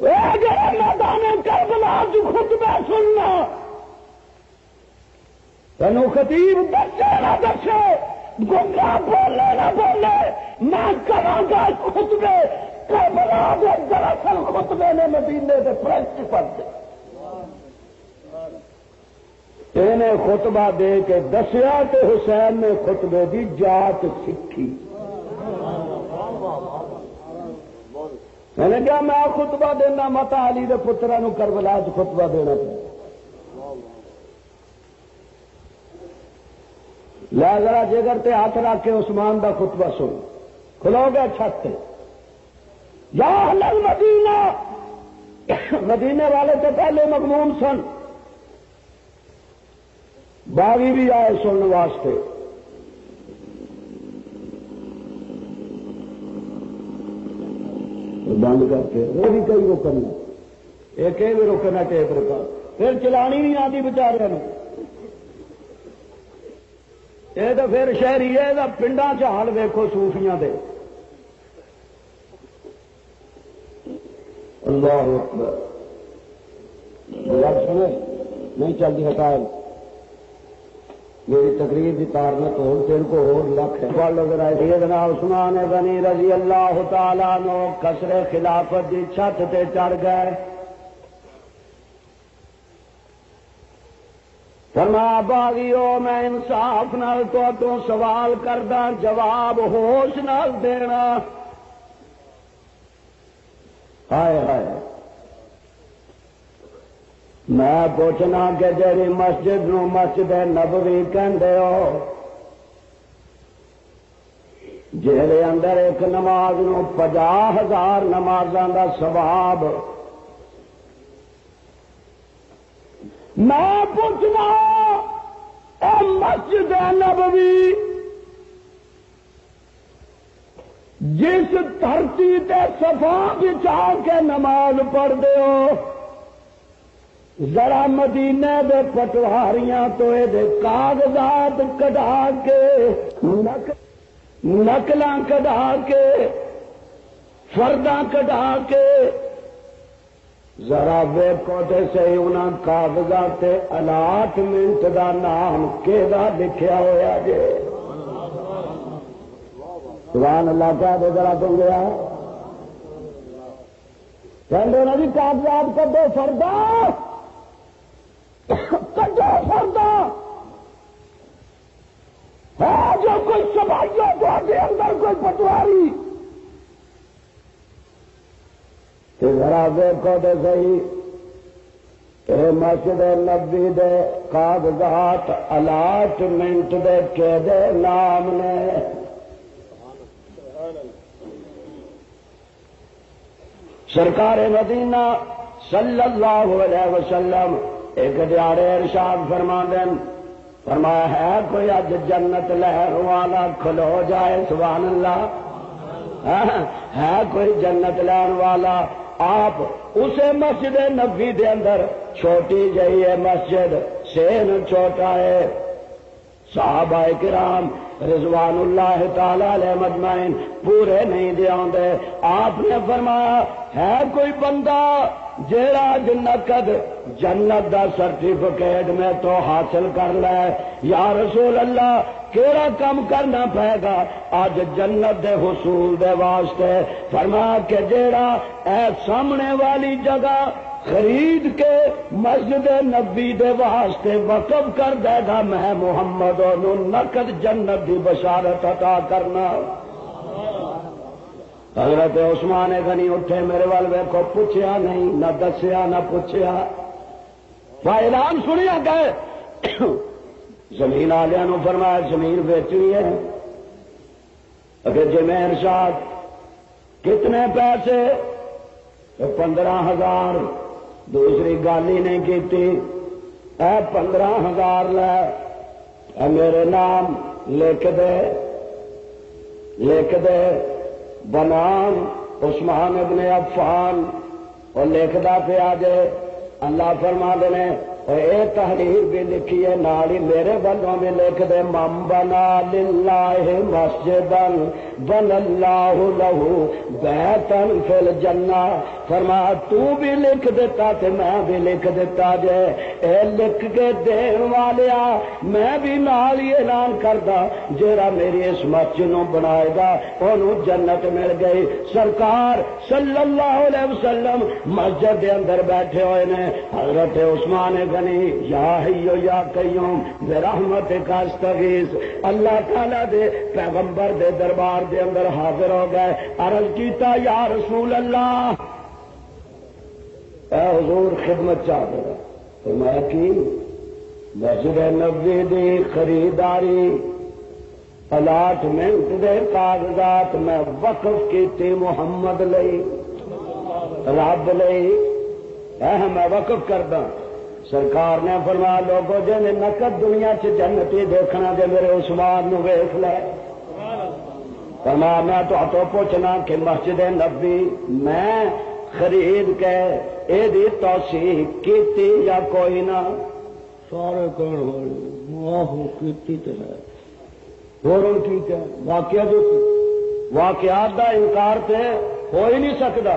میدان کربلا جو خطبہ سننا تینوں خطیب دسے نہ دسے گنگا بولے نہ بولے میں کراں گا خطبے کربلا دے دراصل خطبے نے مدینے دے پرنسپل دے انہیں خطبہ دے کے دسیا تو حسین نے خطبے دی جات سیکھی میں نے کہا میں خطبہ دینا مت علی دے پترا نو کربلا چ خطبہ دینا لے ذرا جگر تے ہاتھ رکھ کے عثمان دا خطبہ سن کھلو گیا چھت یا اہل المدینہ مدینے والے تو پہلے مغموم سن باغی بھی آئے سننے واسطے بند کر کے وہ بھی کئی روکنا ایک بھی روکنا ٹیپ رکا پھر چلانی نہیں آتی بچارے یہ تو پھر شہری ہے پنڈا چال ویکو صوفیاں دے اللہ اکبر سنے نہیں چلتی حکایت میری تقریر کی تار نہ توڑ تین کو اور لکھ ہے سیدنا عثمان غنی رضی اللہ تعالیٰ عنہ قصر خلافت کی چھت تے چڑھ گئے فرمایا باغیو میں انصاف نال تو سوال کردا جواب ہوش نال دینا ہائے ہائے میں پوچھنا کہ جیڑی مسجد نو مسجد نبوی کہندے ہو جہدے اندر ایک نماز نو 50,000 نمازاں دا ثواب میں پوچھنا اے مسجد نبوی جس دھرتی تے صفا بچھا کے نماز پڑھدے ہو ذرا مدینے دے پٹواریاں تو یہ کاغذات کٹا کے نقلاں کਢا کے فرداں کਢا کے ذرا ویکھو تے صحیح انہاں کاغذات تے الاٹمنٹ دا نام کیڑا لکھیا ہویا جے؟ سبحان اللہ کہہ دے ذرا تم گیا کہندے نا جی کاغذات کڈو فردا کڈو فردا ہے جو کوئی سبھائیوں کے اندر کوئی پٹواری ذرا دیکھو تو صحیح اے مسجد نبی دے کاغذات الاٹمنٹ دے کیڑے نام نے؟ سرکار مدینہ صلی اللہ علیہ وسلم ایک دیہڑے ارشاد فرماندے فرمایا ہے کوئی اج جنت لہر والا کھلو جائے سبحان اللہ ہے کوئی جنت لہر والا آپ اسے مسجد نبی دے اندر چھوٹی جہی ہے مسجد سین چھوٹا ہے صحابہ کرام رضوان اللہ تعالی علیہ مجمعین پورے نہیں دے آندے آپ نے فرمایا ہے کوئی بندہ جیڑا نقد جنت دا سرٹیفکیٹ میں تو حاصل کر لے یا رسول اللہ کیڑا کام کرنا پائے گا آج جنت دے حصول دے واسطے؟ فرمایا کہ جیڑا اے سامنے والی جگہ خرید کے مسجد نبی دے واسطے وقف کر دے گا میں محمد انہوں نقد جنت دی بشارت عطا کرنا۔ حضرت عثمان غنی اٹھے میرے وال ویکھو پوچھیا نہیں نہ دسیا نہ پوچھیا اعلان سنیا گئے زمین والوں نے فرمایا زمین بیچنی ہے اگر جی میں ارشاد کتنے پیسے 15,000 دوسری گل ہی نہیں کی اے 15,000 لے اے میرے نام لکھ دے بنام عثمان ابن عفان اور لکھدا پیا جے اللہ فرما دے اے تحریر بھی لکھی ہے نالی میرے والوں میں لکھ دے من بنا للہ مسجدا بن اللہ لہ بیتا فی الجنہ فرمایا تو بھی لکھ دیتا تے میں بھی لکھ دیتا جے اے لکھ کے دین والیا میں بھی نال ہی اعلان کردا جیڑا میری اس مسجد نو بنائے گا انہوں جنت مل گئی۔ سرکار صلی اللہ علیہ وسلم مسجد دے اندر بیٹھے ہوئے نے حضرت عثمان غنی یا حیو یا قیوم برحمتک استغیث اللہ تعالی دے پیغمبر دے دربار دے اندر حاضر ہو گئے عرض کیتا یا رسول اللہ اے حضور خدمت چاہتا ہے تو میں کی مسجد نبوی دی خریداری الاٹمنٹ دے کاغذات میں وقف کیتی محمد لئی رب لئی میں وقف کردہ سرکار نے فرمایا لوگوں جن نقد دنیا چ جنتی دیکھنا جے میرے عثمان نو ویکھ لے فرمایا میں تو پوچھنا کہ مسجد نبوی میں خرید کے اے دی توسیع کیتی یا کوئی نہ؟ سارے کہنے والے آہو کیتی تے ہے ہورن کی واقعات دا انکار تے ہو ہی نہیں سکتا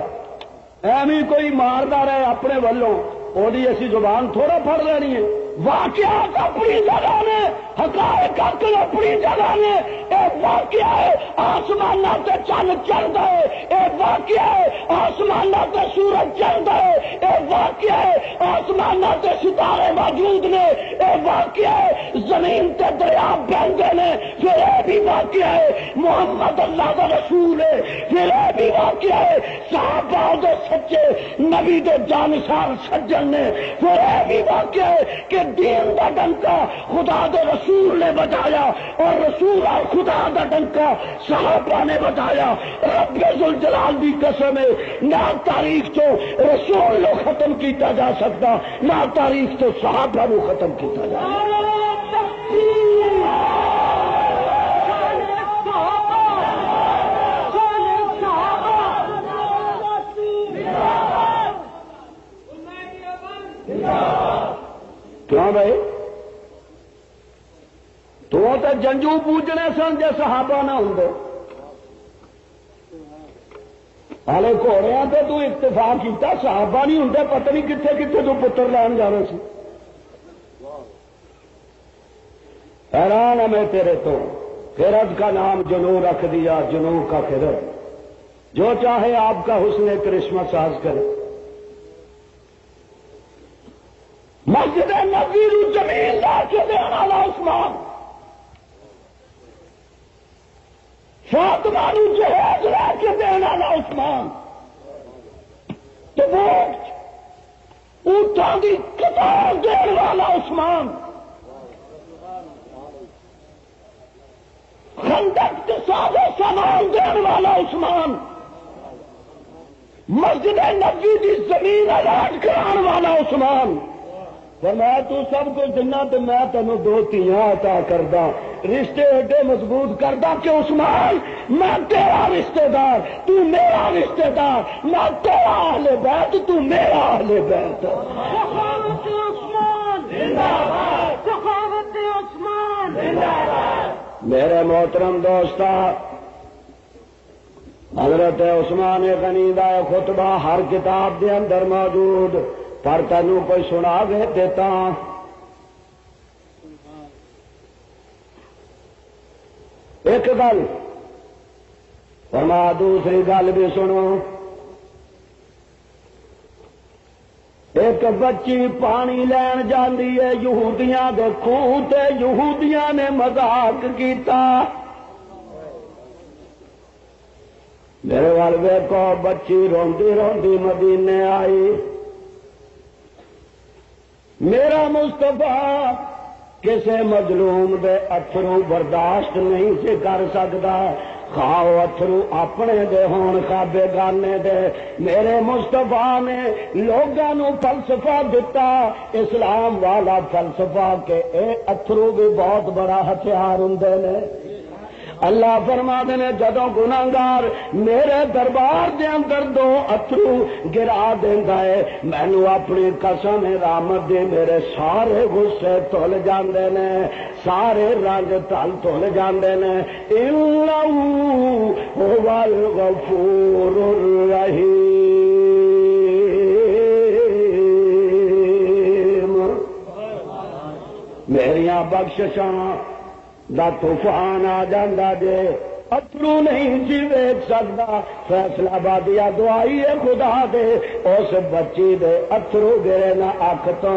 ایویں کوئی ماردا رہے اپنے والوں وہی اسی زبان تھوڑا پڑ لینی ہے واقعات اپنی جگہ نے حقائق اپنی جگہ نے اے واقعہ ہے آسمان تے چند چلتا ہے اے واقعہ ہے آسمان تے سورج چلتا ہے اے واقعہ ہے آسمان تے ستارے موجود نے اے واقعہ ہے زمین تے دریا بہندے نے پھر اے بھی واقعہ ہے محمد اللہ کا رسول ہے پھر اے بھی واقعہ ہے صحابہ دے سچے نبی دے جانشار سجن نے پھر اے بھی واقعہ ہے کہ دین دا ڈنکا خدا دے رسول نے بجایا اور رسول اور خدا دا ڈنکا صحابہ نے بجایا رب ذوالجلال دی قسم ہے نہ تاریخ تو رسول نو ختم کیتا جا سکتا نہ تاریخ تو صحابہ نو ختم کیتا جا کیوں بھائی تو جنجو پوجنے سن جے صحابہ نہ ہوں ہالے گھوڑیاں تے تو اتفاق کیتا صحابہ نہیں ہوں پتہ نہیں کتنے کتنے تو پتر لین جانا سی حیران ہے میں تیرے تو خیرت کا نام جنو رکھ دیا جنو کا خیرت جو چاہے آپ کا حسن کرشمہ ساز کرے مسجد نبی زمین لا کے دینا والا عثمان فاطمہ نو جہیز لا کے دینا والا عثمان تو اونٹاں دی قطار دین والا عثمان خندق کے ساز و سامان دین والا عثمان مسجد نبی دی زمین آزاد کران والا عثمان فرمایا تو سب کچھ دینا تو میں تینوں 2 تیاں عطا کردا رشتے ایڈے مضبوط کردا کہ عثمان میں تیرا رشتے دار تو میرا رشتے دار میں تیرا اہل بیت تو میرا اہل بیت سخاوت عثمان زندہ باد سخاوت عثمان زندہ باد میرے محترم دوستا حضرت عثمان غنی دا خطبہ ہر کتاب دے اندر موجود پر تینوں کوئی سنا کے دیتا ایک گل فرما دوسری گل بھی سنو ایک بچی پانی لین جاندی ہے یہودیاں دے خوہ تے یہودیاں نے مذاق کیتا میرے وال ویکھو بچی روندی روندی مدینے آئی میرا مصطفیٰ کسے مظلوم دے اتھرو برداشت نہیں سے کر سکتا خواہ اتھرو اپنے دے ہون کا بیگانے دے میرے مصطفیٰ نے لوگاں نو فلسفہ دیتا اسلام والا فلسفہ کہ اے اتھرو بھی بہت بڑا ہتھیار ہوندے نے اللہ فرما نے جدوں گناہگار میرے دربار دے اندر 2 اتھرو گرا دیندا ہے مینوں اپنی قسم رحمت دے میرے سارے غصے تل جاندے نے سارے رنج تل جاندے نے انہو هو الغفور الرحیم میریاں بخششاں دا طوفان آ جاندہ جے اترو نہیں جی ویک سکتا فیصلہ بادیا دعائی ہے خدا دے اس بچی دے اترو گرے نہ اکھ تو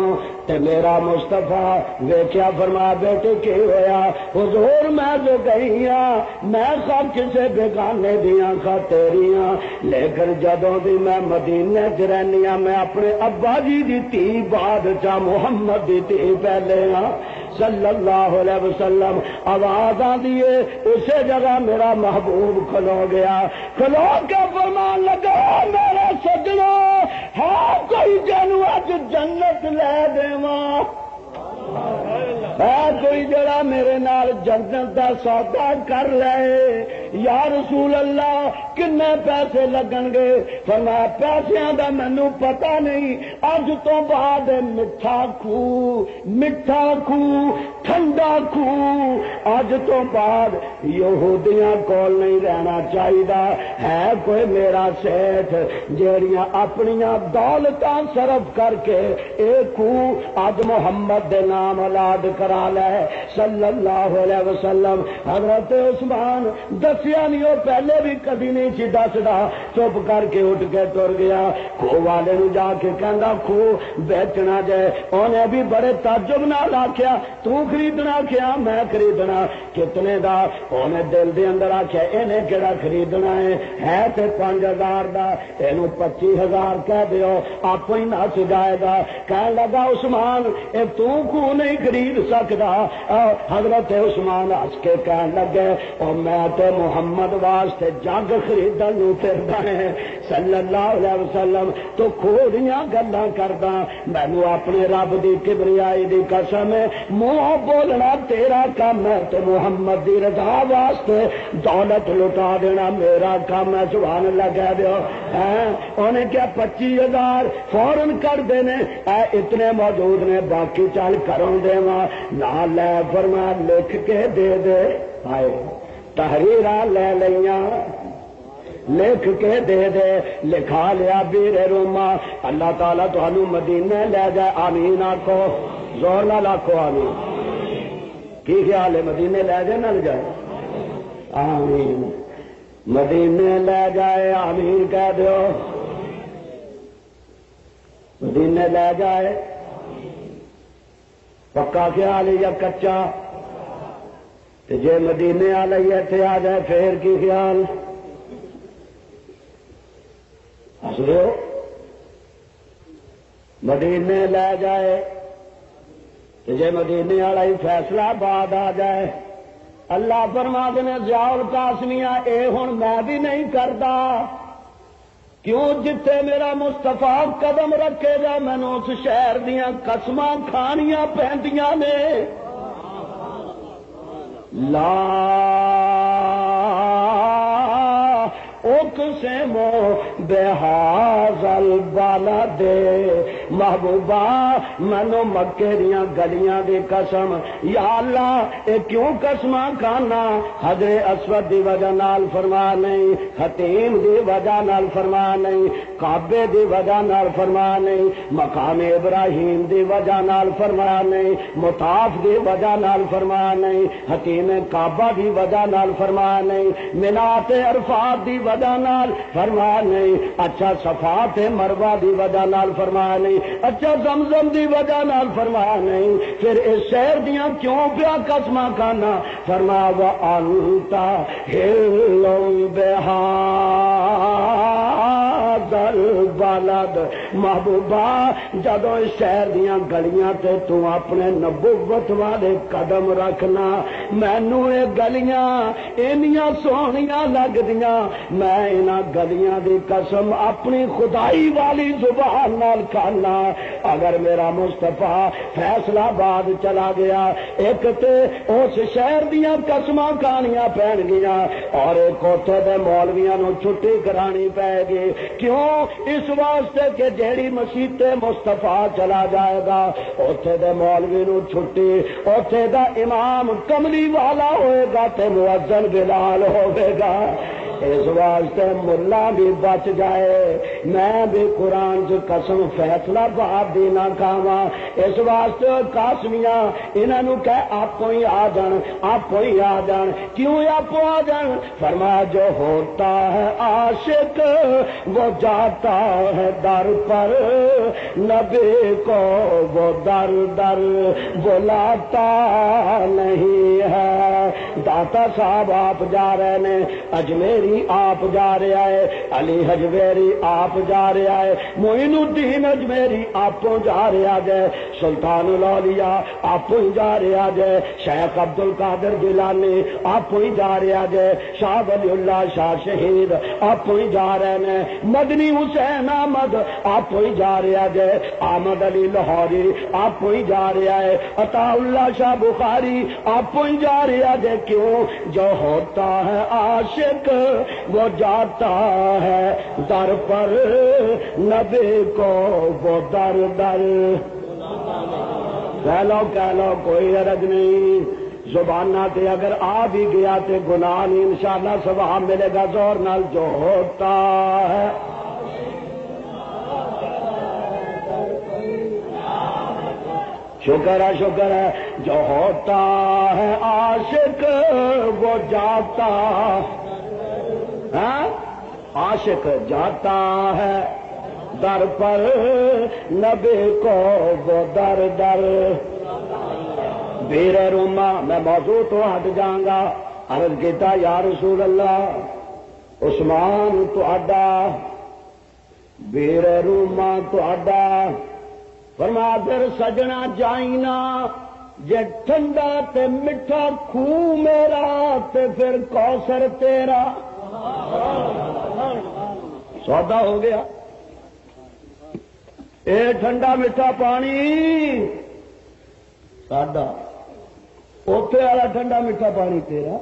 تے میرا مصطفیٰ ویکھیا فرمایا بیٹے کی ہویا حضور میں جو گئی ہاں میں سب کسے بیگانے دیاں کھا تیریاں لیکن جدوں دی میں مدینے چ رہنی ہاں میں اپنے ابا جی دی تھی بادشاہ محمد دی تھی پہلے ہاں صلی اللہ علیہ وسلم آواز آندی ہے اسی جگہ میرا محبوب کھلو گیا کھلو کے فرمان لگا میرے سجنوں ہاں کوئی جنوں اج جنت لے دیواں ہے کوئی جڑا میرے نال جنت دا سودا کر لے یا رسول اللہ کنے پیسے لگن گے فرمایا پیسیاں دا مینوں پتہ نہیں اج تو بعد میٹھا کھو ٹھنڈا کھو اج تو بعد یہودیاں کول نہیں رہنا چاہیے ہے کوئی میرا سیٹھ جیڑیاں اپنیاں دولتاں صرف کر کے اے کھو اج محمد دے نام اولاد کرا لے صلی اللہ علیہ وسلم حضرت عثمان دسیا نہیں وہ پہلے بھی کبھی نہیں سی دسدا چپ کر کے اٹھ کے تر گیا کھو والے نو جا کے کہندا کھو بیچنا جائے انہیں بھی بڑے تعجب نال آکھیا تو خریدنا کیا میں خریدنا کتنے دا انہیں دل دے اندر آکھیا انہیں کیڑا خریدنا ہے تے 5000 دا اینو 25000 کہہ دیو آپ ہی نہ سجائے گا کہنے لگا عثمان اے تو کو نہیں خرید سکتا حضرت عثمان ہس کے کہنے لگے اور میں تے محمد واسطے جگ خریدن نو پھردا ہے صلی اللہ علیہ وسلم تو کھوڑیاں گلاں کردا مینوں اپنے رب دی کبریائی دی قسم ہے منہ بولنا تیرا کام ہے تو محمد دی رضا واسطے دولت لٹا دینا میرا کام ہے سبحان اللہ کہہ دیو انہیں کیا 25,000 فوراً کر دینے اے اتنے موجود نے باقی چل کروں دے نہ لے فرما لکھ کے دے دے آئے تحریراں لے لیاں لکھ کے دے دے لکھا لیا بیر روما اللہ تعالیٰ تانوں مدینے لے جائے آمین آکھو زور نہ لاکھو آمین کی خیال ہے مدینے لے جائے نہ لے جائے آمین مدینے لے جائے آمین کہہ دیو مدینے لے جائے پکا خیال یا کچا جے مدینے والے اتنے آ جائے پھر کی خیال ہسو مدینے لے جائے جے مدینے والا ہی فیصلہ آباد آ جائے اللہ فرما نے ضیاء القاسمیہ اے ہن میں بھی نہیں کرتا کیوں جتھے میرا مصطفیٰ قدم رکھے گا مینوں اس شہر دیاں قسماں کھانیاں پیندیاں نے لا اقسم بہذا البلد محبوبہ منو مکے دیاں گلیاں دی قسم یا اللہ اے کیوں قسماں کھانا حضرت اسود دی وجہ نال فرما نہیں حتیم دی وجہ نال فرما نہیں کعبے دی وجہ نال فرما نہیں مقام ابراہیم دی وجہ نال فرما نہیں مطاف دی وجہ نال فرما نہیں حتیم کعبہ دی وجہ نال فرما نہیں مینات عرفات دی وجہ نال فرما نہیں اچھا صفات مروہ دی وجہ نال فرما نہیں اچھا زمزم دی وجہ نال فرما نہیں پھر اس شہر دیاں کیوں پیا قسماں کھانا فرما وانتا ہلم بہذا البلد محبوبہ جدو اس شہر دیاں گلیاں تے تو اپنے نبوت والے قدم رکھنا مینوں اے گلیاں اینیاں سونیاں لگ دیاں میں انہاں گلیاں دی قسم اپنی خدائی والی زبان نال کھانا اگر میرا مصطفیٰ فیصلہ آباد چلا گیا ایک تے اس شہر دیاں قسماں کھانیاں پین گیاں اور ایک اوتھے دے مولویاں نو چھٹی کرانی پے گی کیوں اس واسطے کہ جیڑی مسیت مصطفیٰ چلا جائے گا اوتھے دے مولوی نو چھٹی اوتھے دا امام کملی والا ہوئے گا تے مؤذن بلال ہوئے گا اس واسطے ملا بھی بچ جائے میں بھی قرآن سے قسم فیصلہ بات دینا کھاواں اس واسطے قاسمیاں انہاں نو کہہ آپ ہی آ جان آپ ہی آ جان کیوں آپ آ جان فرمایا جو ہوتا ہے عاشق وہ جاتا ہے در پر نبی کو وہ در در بلاتا نہیں ہے داتا صاحب آپ جا رہے نے اجمیری آپ جا رہا ہے علی حجویری آپ جا رہا ہے معین الدین اجمیری آپ جا رہا ہے سلطان الاولیاء آپ جا رہا ہے شیخ عبد القادر جیلانی آپ جا رہا ہے شاہ ولی اللہ شاہ شہید آپ جا رہے ہیں مدنی حسین احمد آپ جا رہا ہے احمد علی لاہوری آپ جا رہا ہے عطا اللہ شاہ بخاری آپ جا رہا ہے کیوں جو ہوتا ہے عاشق وہ جاتا ہے در پر نبی کو وہ در در کہہ لو کوئی عرض نہیں زبانہ تے اگر آ بھی گیا تے گناہ نہیں انشاءاللہ ثواب ملے گا زور نال جو ہوتا ہے شکر ہے جو ہوتا ہے عاشق وہ جاتا عاشق جاتا ہے در پر نبی کو وہ در در بیر روما میں موضوع تو ہٹ جاؤں گا عرض کیتا یا رسول اللہ عثمان تو اڈا بیر روما تو اڈا فرما پھر سجنا جائینا جے ٹھنڈا تے میٹھا خوہ میرا تے پھر کوثر تیرا سودا ہو گیا. اے ٹھنڈا میٹھا پانی ساڈا، اوتھے والا ٹھنڈا میٹھا پانی تیرا،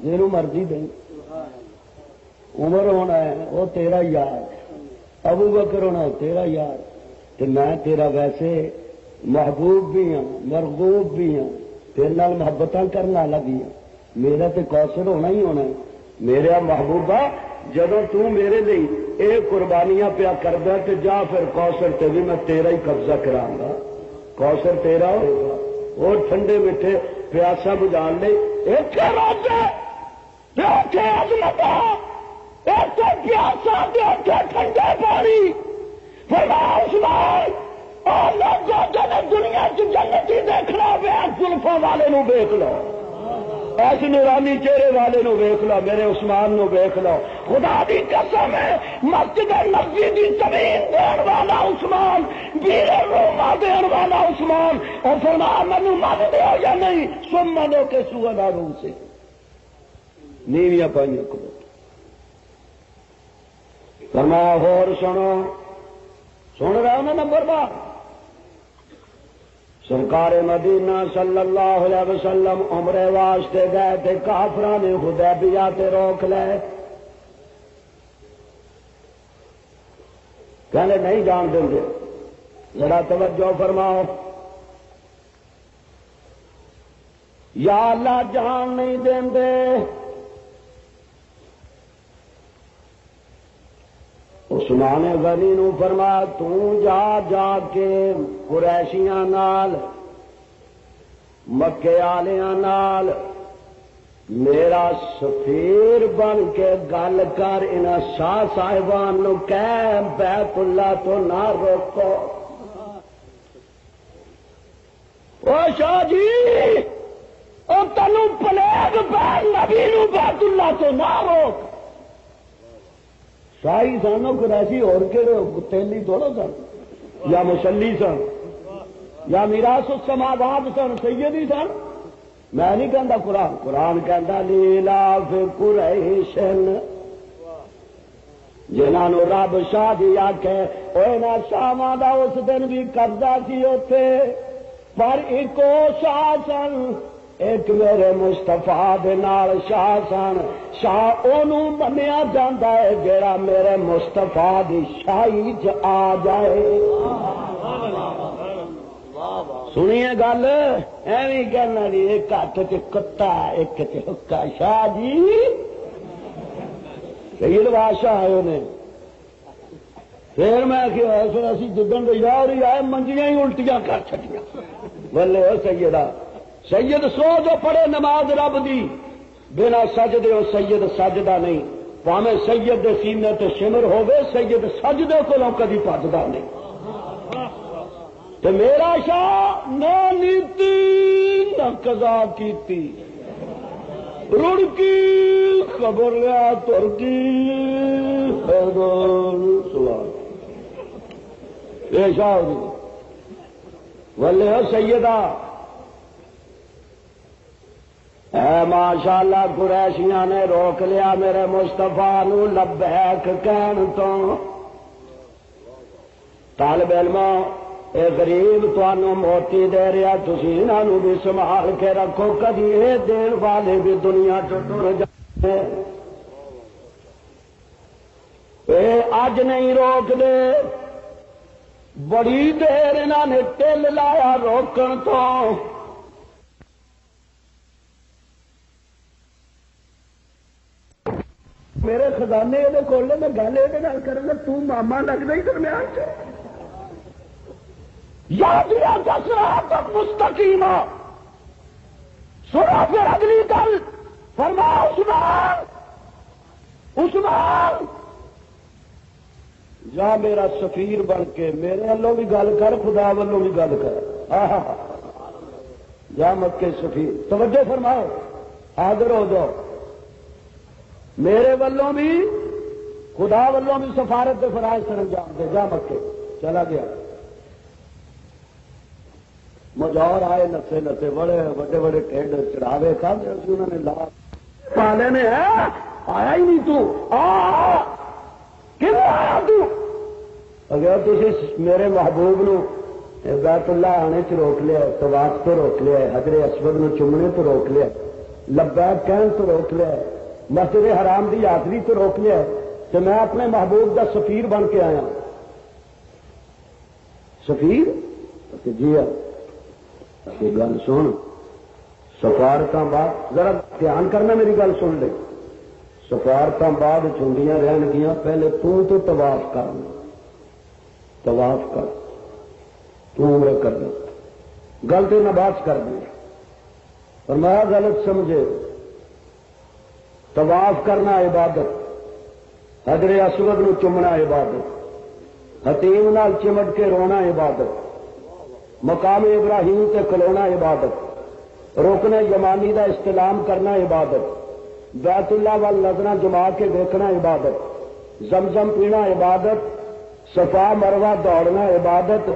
جنوں مرضی دیں. عمر ہونا ہے وہ تیرا یار، ابو بکر ہونا تیرا یار، تے میں تیرا ویسے محبوب بھی ہوں مرغوب بھی ہوں، تیرے نال محبت کرنے والا بھی ہوں. میرا تے کوثر ہونا ہی ہونا ہے. میرا محبوبہ جدوں تو میرے لیے اے قربانیاں پیا کردا تے جا پھر کوثر تے بھی میں تیرا ہی قبضہ کراں گا. کوثر تیرا ہوگا. وہ ٹھنڈے میٹھے پیاسا بجھان لے ایک روزے عظمت ایک پیاسا ٹھنڈے پانی عثمان اور لوگوں جب دنیا کی جنتی دیکھنا ویخ زلفوں والے نو ویخ لو، ایس نورانی چہرے والے نو ویخ لو، میرے عثمان نو ویخ لو. خدا دی قسم ہے مسجد نبوی دی زمین دین والا عثمان، بیرے روما دین والا عثمان. اور فرمایا مینو من دے یا نہیں سم منو کے سونا روم سے نیویاں پائیاں کرو. فرمایا ہور سنو، سن رہا ہوں نا نمبر بار. سرکار مدینہ صلی اللہ علیہ وسلم عمرے واسطے گئے تھے، کافراں نے حدیبیہ تے روک لے، کہنے نہیں جان دیں گے. ذرا توجہ فرماؤ. یا اللہ جان نہیں دیں دے. عثمان غنی نو فرمایا تو جا جا کے قریشیاں نال مکے آلیاں نال میرا سفیر بن کے گل کر، انہاں شاہ صاحبان نو کہہ بیت اللہ تو نہ روکو. او شاہ جی او تنو پلیگ بیر نبی نو بیت اللہ تو نہ روک. شاہی سانو قریشی اور کہڑے تیلی تھوڑا سن یا مسلی سن یا میراث السماوات سن سیدی سن. میں نہیں کہندا قرآن کہندا لیلاف قریشن، جنہاں نو رب شاہ دی آکھے اوے نا شاہاں دا اس دن بھی قبضہ سی اوتھے، پر ایکو شاہ سن، ایک میرے مصطفیٰ دے نال شاہ سن. شاہ اونوں منیا جاندا ہے جیڑا میرے مصطفیٰ دی شاہی چ آ جائے. سنیے گل ایویں کہنا جی ایک ہاتھ چ کتا ایک چ حکا. شاہ جی سید بادشاہ آئے انہیں پھر میں کہ سر اسی جدن دے یار ہی آئے منجیاں ہی الٹیاں کر چھٹیاں. بولے ہو سیدہ سید سو جو پڑھے نماز رب دی بنا سجدے ہو سید سجدہ نہیں. پاویں سید دے سینے تے شمر ہوے سید سجدے کولوں کدی پجدا نہیں. تے میرا شاہ نہ نیتی نہ قضا کیتی، رڑکی خبر لیا ترکی سوال اے شاہ ولے ہو سیدہ. اے ماشاءاللہ قریشیاں نے روک لیا میرے مصطفیٰ نو لبیک کہن تو. طالب علم اے غریب تانوں موتی دے رہا، تسی انہاں نو بھی سنبھال کے رکھو، کدی اے دین والے بھی دنیا چ ٹر جاندے. اے اج نہیں روک دے، بڑی دیر انہاں نے ٹل لایا روکن تو. میرے خزانے یہ کھولے میں گل یہ کرنا تو ماما لگتا ہی درمیان سے یاد دسنا تک مستقیم سنا. پھر اگلی گل فرما عثمان جا میرا سفیر بن کے میرے والوں بھی گل کر، خدا والوں بھی گل کر. جا مکے سفیر توجہ فرماؤ، حاضر ہو جاؤ. میرے والوں بھی خدا والوں بھی سفارت کے فرائض سر انجام دے. جا مکے چلا گیا. مجور آئے نسے نسے بڑے بڑے بڑے ٹھنڈ چڑھاوے کھاتے انہوں نے لا پالے نے آیا ہی نہیں تو آیا تو اگر تھی میرے محبوب نو بیت اللہ آنے چ روک لیا، طواف تو روک لیا، حجر اسود نو چومنے تو روک لیا، لبیک کہن تو روک لیا، مسجد حرام دی حاضری تو روک لیا، تو میں اپنے محبوب دا سفیر بن کے آیا۔ سفیر جی گل سن، سفارتاں بعد ذرا دھیان کرنا میری گل سن لے، سفارتاں بعد چونڈیاں رہن گیاں، پہلے تو طواف کرنا، طواف کر تو عمرہ کرنا، غلط نہ بات کر دی اور میں غلط سمجھے، طواف کرنا عبادت، حجر اسود نو چومنا عبادت، حتیم نال چمٹ کے رونا عبادت، مقام ابراہیم تے کھلونا عبادت، رکن یمانی دا استلام کرنا عبادت، بیت اللہ وال نظراں جما کے دیکھنا عبادت، زمزم پینا عبادت، صفا مروہ دوڑنا عبادت،